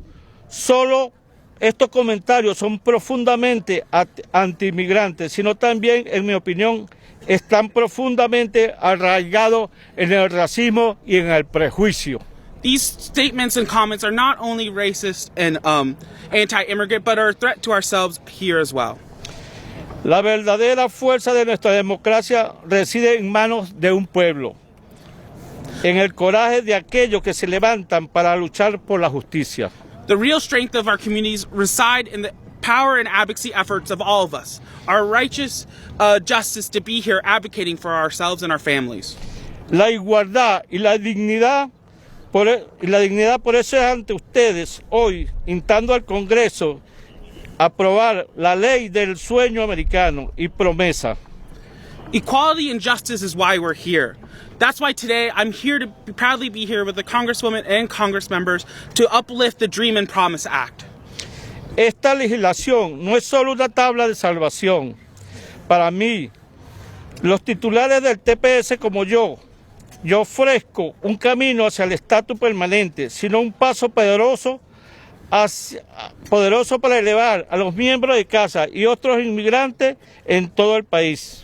Solo estos comentarios son profundamente anti-inmigrantes, sino también, en mi opinión, están profundamente arraigados en el racismo y en el prejuicio. These statements and comments are not only racist and anti-immigrant, but are a threat to ourselves here as well. La verdadera fuerza de nuestra democracia reside en manos de un pueblo, en el coraje de aquellos que se levantan para luchar por la justicia. The real strength of our communities reside in the power and advocacy efforts of all of us, our righteous justice to be here advocating for ourselves and our families. La igualdad y la dignidad por eso es ante ustedes hoy, instando al Congreso a aprobar la ley del sueño americano y promesa. Equality and justice is why we're here. That's why today I'm here to proudly be here with the Congresswoman and Congress members to uplift the Dream and Promise Act. Esta legislación no es solo una tabla de salvación. Para mí, los titulares del TPS como yo ofrezco un camino hacia el estatus permanente, sino un paso poderoso para elevar a los miembros de casa y otros inmigrantes en todo el país.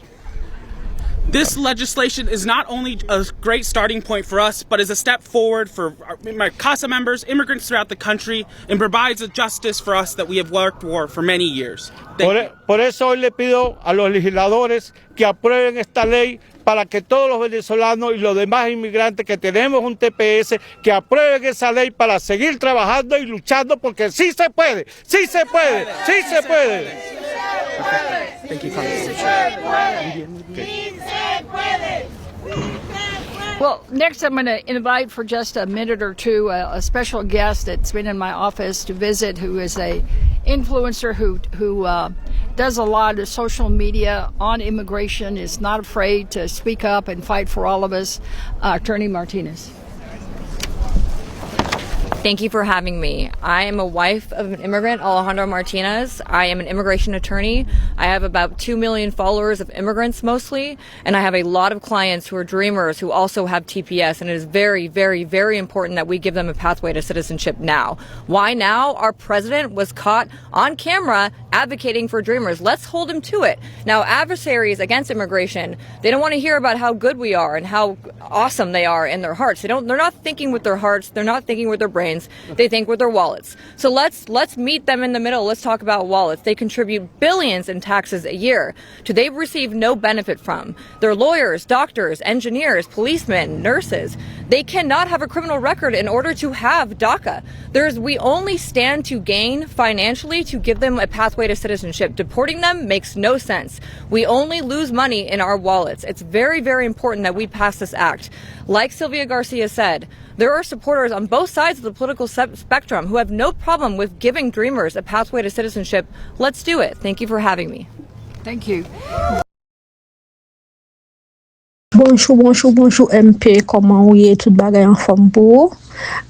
This legislation is not only a great starting point for us, but is a step forward for my CASA members, immigrants throughout the country, and provides a justice for us that we have worked for many years. Por eso hoy le pido a los legisladores que aprueben esta ley para que todos los venezolanos y los demás inmigrantes que tenemos un TPS, que aprueben esa ley para seguir trabajando y luchando, porque sí se puede, sí se puede, sí se puede. Thank you, Congressman. Sí se puede. Well, next I'm going to invite for just a minute or two a special guest that's been in my office to visit, who is a influencer who does a lot of social media on immigration, is not afraid to speak up and fight for all of us. Attorney Martinez. Thank you for having me. I am a wife of an immigrant, Alejandro Martinez. I am an immigration attorney. I have about 2 million followers of immigrants mostly, and I have a lot of clients who are dreamers who also have TPS, and it is very, very, very important that we give them a pathway to citizenship now. Why now? Our president was caught on camera advocating for dreamers. Let's hold him to it. Now, adversaries against immigration, they don't want to hear about how good we are and how awesome they are in their hearts. They're not thinking with their hearts. They're not thinking with their brains. They think with their wallets. So let's meet them in the middle. Let's talk about wallets. They contribute billions in taxes a year to they receive no benefit from. They're lawyers, doctors, engineers, policemen, nurses. They cannot have a criminal record in order to have DACA. We only stand to gain financially to give them a pathway to citizenship. Deporting them makes no sense. We only lose money in our wallets. It's very, very important that we pass this act. Like Sylvia Garcia said, there are supporters on both sides of the political spectrum who have no problem with giving dreamers a pathway to citizenship. Let's do it. Thank you for having me. Thank you. Bonjour MP, comment ou est tout bagay en forme pour?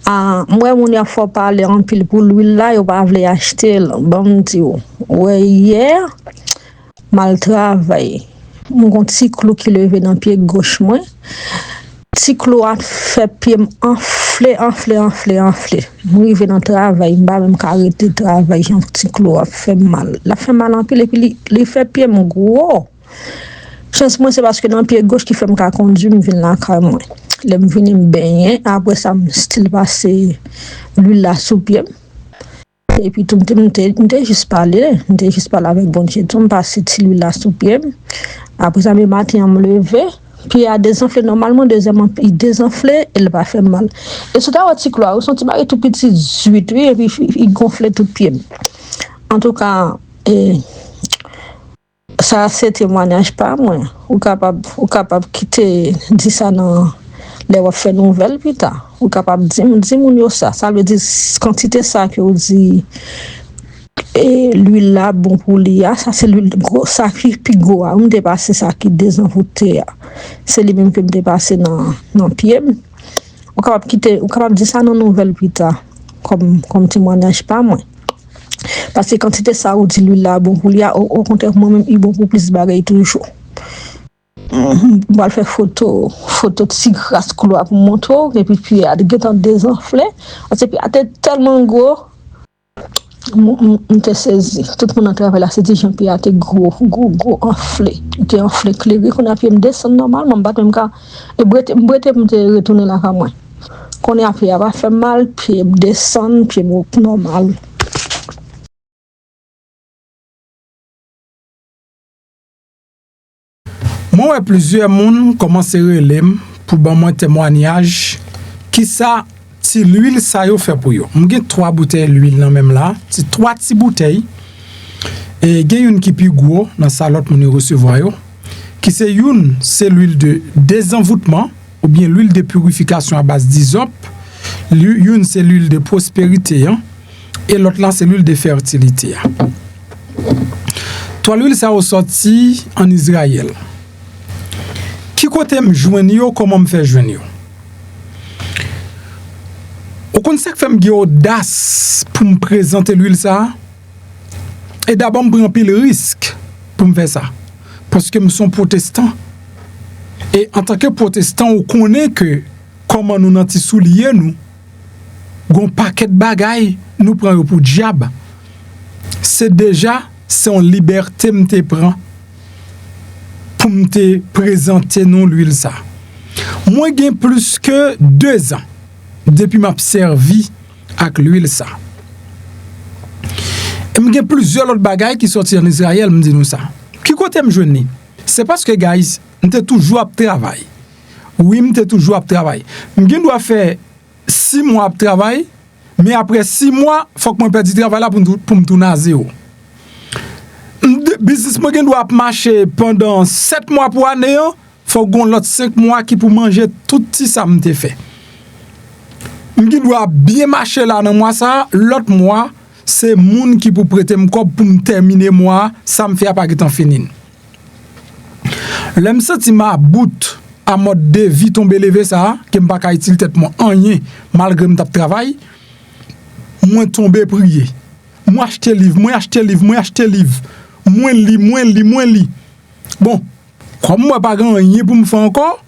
Moi mon a faut parler en pile pour l'huile là, yo pas vle acheter bon di ou. Ouais hier mal travail. Mon petit clou qui levé dans pied gauche moi. Petit clou a fait pied enflé. Moi rive dans travail, m'pa même arrêter travail, un petit clou a fait mal. La fait mal en pile et puis il fait pied mon gros. Chance moi c'est parce que dans pied gauche qui fait me conduire me vinn là quand moi. Le me vinn me baigner après ça me style passer l'huile là sous pied. Et puis tout me juste parler avec bon Dieu, tout me passer l'huile là sous pied. Après ça me matin me lever, puis il a désenflé normalement deuxièmement il désenflé, il va faire mal. Et c'est un petit clou, on senti mal tout petit 18 et puis il gonflait tout pied. En tout cas ça c'est témoignage pas moi ou capable quitter dire ça dans les faire nouvelle plus tard ou capable dire mon yo ça veut dire quantité ça que on dit et l'huile là bon pour l'IA ça c'est l'huile gros ça puis gros on dépasser ça qui désenvoûté c'est lui même que me dépasser dans pied on capable quitter on capable dire ça dans nouvelle plus tard comme témoignage pas moi. Parce que quand c'était ça ou dit lui là bon pour lui au contraire moi même il bon pour plus bagaille toujours. On va faire photo de tigras couloir pour moto et puis à des enflé et puis à tellement gros on te saisi tout le monde travaille là c'est dit Jean Pierre était gros enflé était enflé clair qu'on a pu me descendre normalement pas même cas et brete me retourner là quand moi qu'on a fait va faire mal puis descendre puis normal. Moi, plusieurs personnes commencent à relayer pour bon témoignage qui ça si l'huile ça yo fait pour yo. J'ai 3 bouteilles d'huile là même là, c'est 3 petites bouteilles. Et il y a une qui plus gros dans ça l'autre mon recevoir yo qui c'est l'huile de désenvoûtement ou bien l'huile de purification à base d'hysope. Une c'est l'huile de prospérité hein, et l'autre là c'est l'huile de fertilité. Toi l'huile ça ressorti en Israël. Qui côté me joindre yo comment me faire joindre yo au conseil fait me audace pour me présenter l'huile ça et d'abord me prend pile risque pour me faire ça parce que me sont protestant et en tant que protestant on connaît que comment nous nanti soulier nous gon paquet de bagaille nous prend pour diable c'est déjà son liberté me te prend pour me présenter nous l'huile ça. Moi j'ai plus que 2 ans depuis m'a servi avec l'huile ça. Et j'ai plusieurs autres bagages qui sortent en Israël me dit nous ça. Qui côté me joindre? C'est parce que guys, m'était toujours à travail. Oui, m'était toujours à travail. M'gien doit faire 6 mois de travail, mais après 6 mois, faut que moi perde du travail là pour me tourner à zéro. Business moi doit marcher pendant 7 mois pour année, faut gon l'autre 5 mois qui pour manger tout petit ça m'te fait. M'ki doit bien marcher là dans mois ça, l'autre mois c'est moun qui pour prêter m'cob pour me terminer mois, ça me fait pas que temps fini. L'aime senti ma bout à mode de vie tomber lever ça que m'pas ka utile tête moi rien malgré m'tap travail, moi tomber prier. Moi acheter livre, moi li. Bon, comme moi pas grand rien pour me faire encore,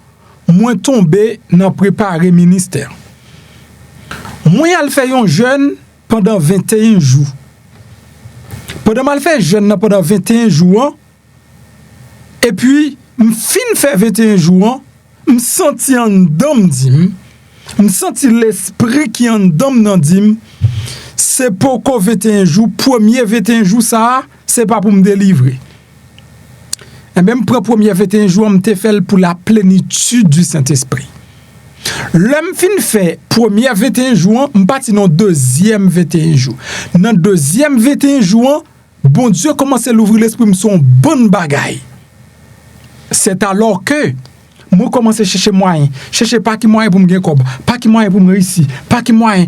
moi tomber dans préparer ministère. Moi al fait un jeûne pendant 21 jours. Pendant mal fait jeûne pendant 21 jours. Et puis me fin fait 21 jours, me senti en dom dim, me senti l'esprit qui en dom nan dim. C'est pour qu'on 21 jours, premier 21 jours ça, c'est pas pour me délivrer. Et même pour premier 21 jours, me fait pour la plénitude du Saint-Esprit. L'homme fin fait premier 21 jours, me parti dans deuxième 21 jours. Dans deuxième 21 jours, bon Dieu commence à l'ouvrir l'esprit, son bonne bagaille. C'est alors que moi commence à chercher moyen, chercher pas qui moyen pour me gagner cob, pas qui moyen pour me réussir, pas qui moyen,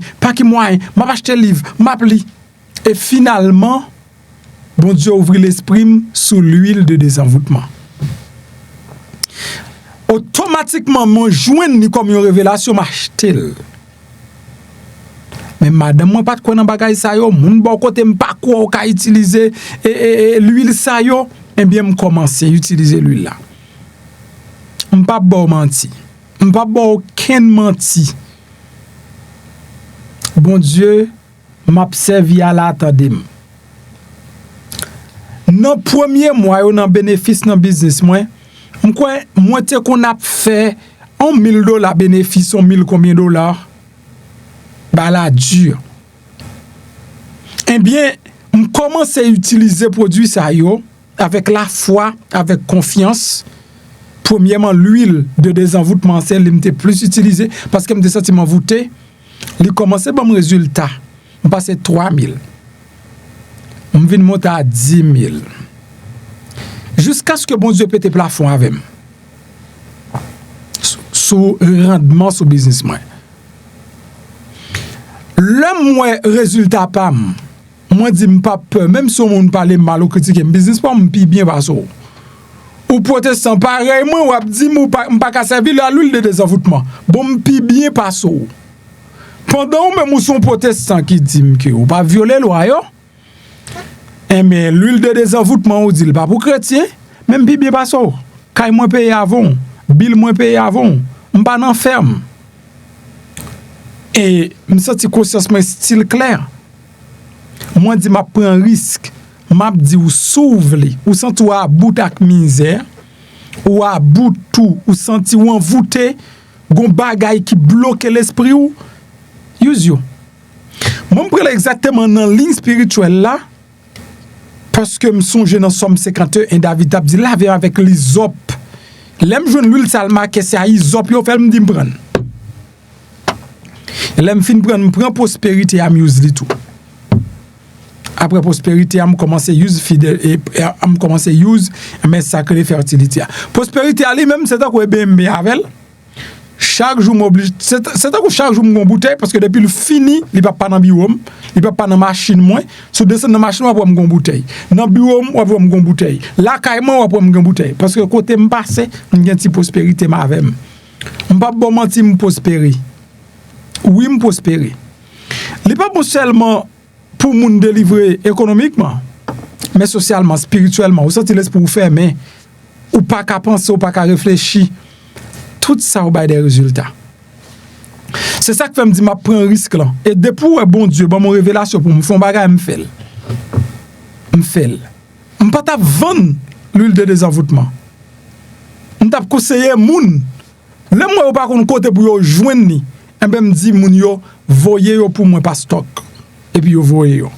m'a acheter livre, m'appli. Et finalement, bon Dieu ouvre l'esprit sous l'huile de désenvoûtement. Automatiquement, mon joint ni comme une révélation m'acheter. Mais madame, moi pas de quoi dans bagay ça yo, moun bon côté m'pas quoi ka utiliser l'huile ça yo, et bien me commencer à utiliser l'huile là. M'pas bon menti. M'pas bon aucun menti. Bon Dieu m'observe à l'attendem. Dans premier mois yo nan bénéfice dans business moi te qu'on a fait $1,000 bénéfice, 1,000 combien dollars? Bah la dur. Eh bien, on commence à utiliser produit ça yo avec la foi, avec confiance. Premièrement, l'huile de désenvoûtement, c'est l'imité plus utilisé parce que me senti m'envoûté. Il commençait bon résultat. On passait 3,000. On vient monter à 10,000. Jusqu'à ce que bon Dieu pète plafond avec moi. Sous rendement sous business moi. Le moi résultat pas moi dis pas peur même si on parle mal ou critiquer business pas me bien pas ça. Ou protestant pareil moi ou dit m'pas ka servir la l'huile de désenvoûtement. Bon me bien pas ça. Pendant même ou son protestant qui dit que ou pas violer loi yo. Mais l'huile de désenvoûtement ou dit pas pour chrétien, même bien pas ça. Kay moins payer avant, bill moins payer avant, m'pas nan ferme. Et me senti conscience moi style clair. Moi dit m'a prend risque, m'a dit ou s'ouvre, ou senti ou à bout ak misère, ou à bout tout, ou senti ou envoûté, gon bagay qui bloque l'esprit ou use yo. Moi me prend exactement dans ligne spirituelle là. Parce que me songe dans Somme 51 et David a dit laver avec l'hysope. L'aime joindre l'huile salma que c'est à hysope yo fait me dit me prendre. L'aime fin prendre me prend prospérité à use li tout. Après prospérité am commencer use fidèle et am commencer use mais sacré fertilité. Prospérité ali même c'est à quoi BMB avec chaque jour m'oblige c'est à quoi chaque jour mon bouteille parce que depuis le fini il va pas dans biome il va pas dans machine moins sur descendre dans machine on va prendre bouteille dans biome on va prendre bouteille là caillement on va prendre bouteille parce que côté me passer on gagne petit prospérité ma avec on pas bon mentir me prospérer oui me prospérer il pas bon seulement pour moun délivrer économiquement mais socialement spirituellement ou senti laisse pour faire mais ou pas qu'à penser ou pas qu'à réfléchir tout ça au bail des résultats. C'est ça que fait me dit m'a prend risque là et depuis bon Dieu bon mon révélation pour me font bagay me fait. Me pas t'a vendre l'huile de désenvoûtement. On t'a conseiller moun. Le moi pas kon côté pour yo joindre ni. Et ben me dit moun yo voyer yo pour moi pas stock. Et puis yo voyer yo.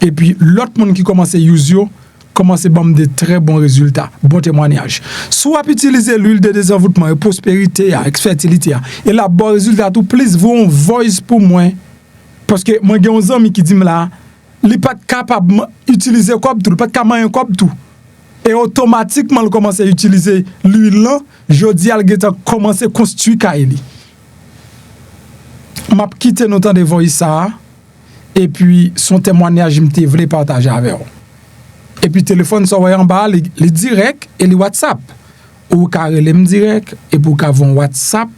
Et puis l'autre monde qui commence à use yo commencer à de très bons résultats, bon témoignage. Soit utiliser l'huile de désenvoûtement et prospérité, avec fertilité, et là, bon résultat, tout plus, vous un voice pour moi. Parce que moi, j'ai un ami qui dit là, il n'est pas capable d'utiliser comme tout, il n'est pas capable de comme tout. et automatiquement il commence à utiliser l'huile là, jodi al geta commencé à construire Kaili. M'a quitté notre temps de voix ça et puis son témoignage m'te voulait partager avec vous. Et puis téléphone s'envoie en bas les direct et les WhatsApp ou carrelé me direct et pour qu'avon WhatsApp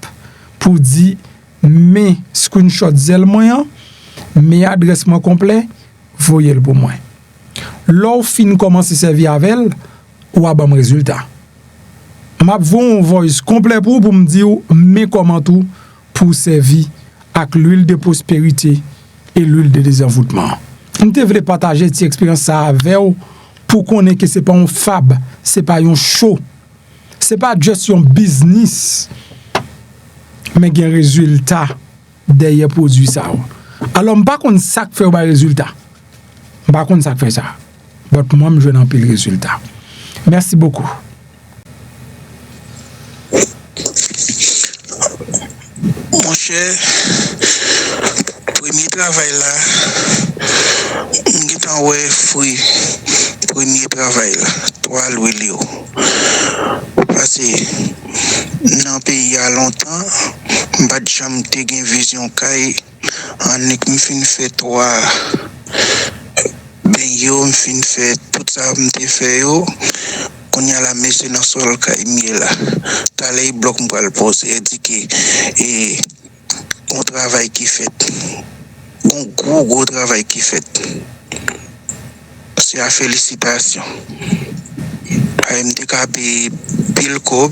pour dire mes screenshot zel moyen mes adresse moi complet voyez le pour moi. L'offre fin commence à servir avec elle ou à bon résultat. M'a vont voice complet pour me dire mes comment tout pour servir avec l'huile de prospérité et l'huile de désenvoûtement. On devrait partager cette expérience ça avec vous pour connaître que c'est pas un fab, c'est pas un show. C'est pas juste un business. Mais il y a un résultat derrière produit ça. Alors m'pas qu'on ça fait au résultat. M'pas qu'on ça fait ça. Mais moi je n'en pile résultat. Merci beaucoup. Mon cher, premier travail là, m'étant ouais fruit. Premier travail là, toi l'huile. Parce que dans le pays il y a longtemps, m'pas jamais te gen vision kay, en ek m'fin fait toi. Ben yo m'fin fait tout ça m'te fait yo. Qu'on y a la messe dans sol kay mi là. T'as les blocs m'pa le poser et dit que on travail qui fait. Un gros travail qui fait. C'est à félicitations. AMD paye pile cob,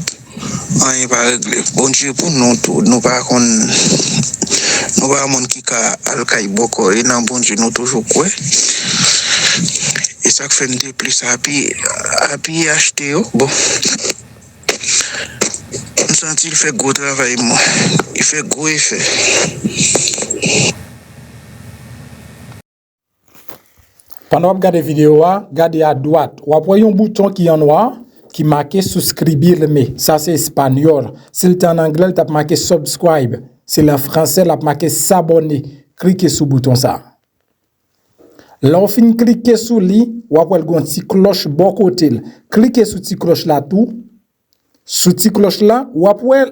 on va régler. Bon Dieu pour nous tout, nous pas qu'on nous pas mon qui ka alkay boko et non bon Dieu nous toujours quoi. Et ça fait me plus happy acheter bon. On sent il fait gros travail moi. Il fait gros effet. Pendant que vous regardez la vidéo, regardez à droite. Vous voyez un bouton qui est en noir qui marque souscribir-me. Ça, c'est espagnol. Si c'est en anglais, vous marqué subscribe. Si en français, vous marqué s'abonner. Cliquez sur le bouton ça. Là, vous finissez cliquer sur lui, vous avez une petite cloche bon côté. Cliquez sur cette cloche là tout. Sur cette cloche là, vous avez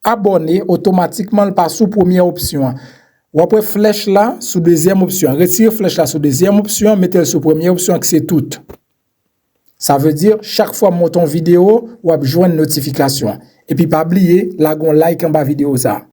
abonner automatiquement par sous première option. Ou après flèche là sous deuxième option. Retirez flèche là sous deuxième option, mettez-le sous première option que c'est tout. Ça veut dire chaque fois monton vidéo ou joindre notification. Et puis pas oublier la gon like en bas vidéo ça.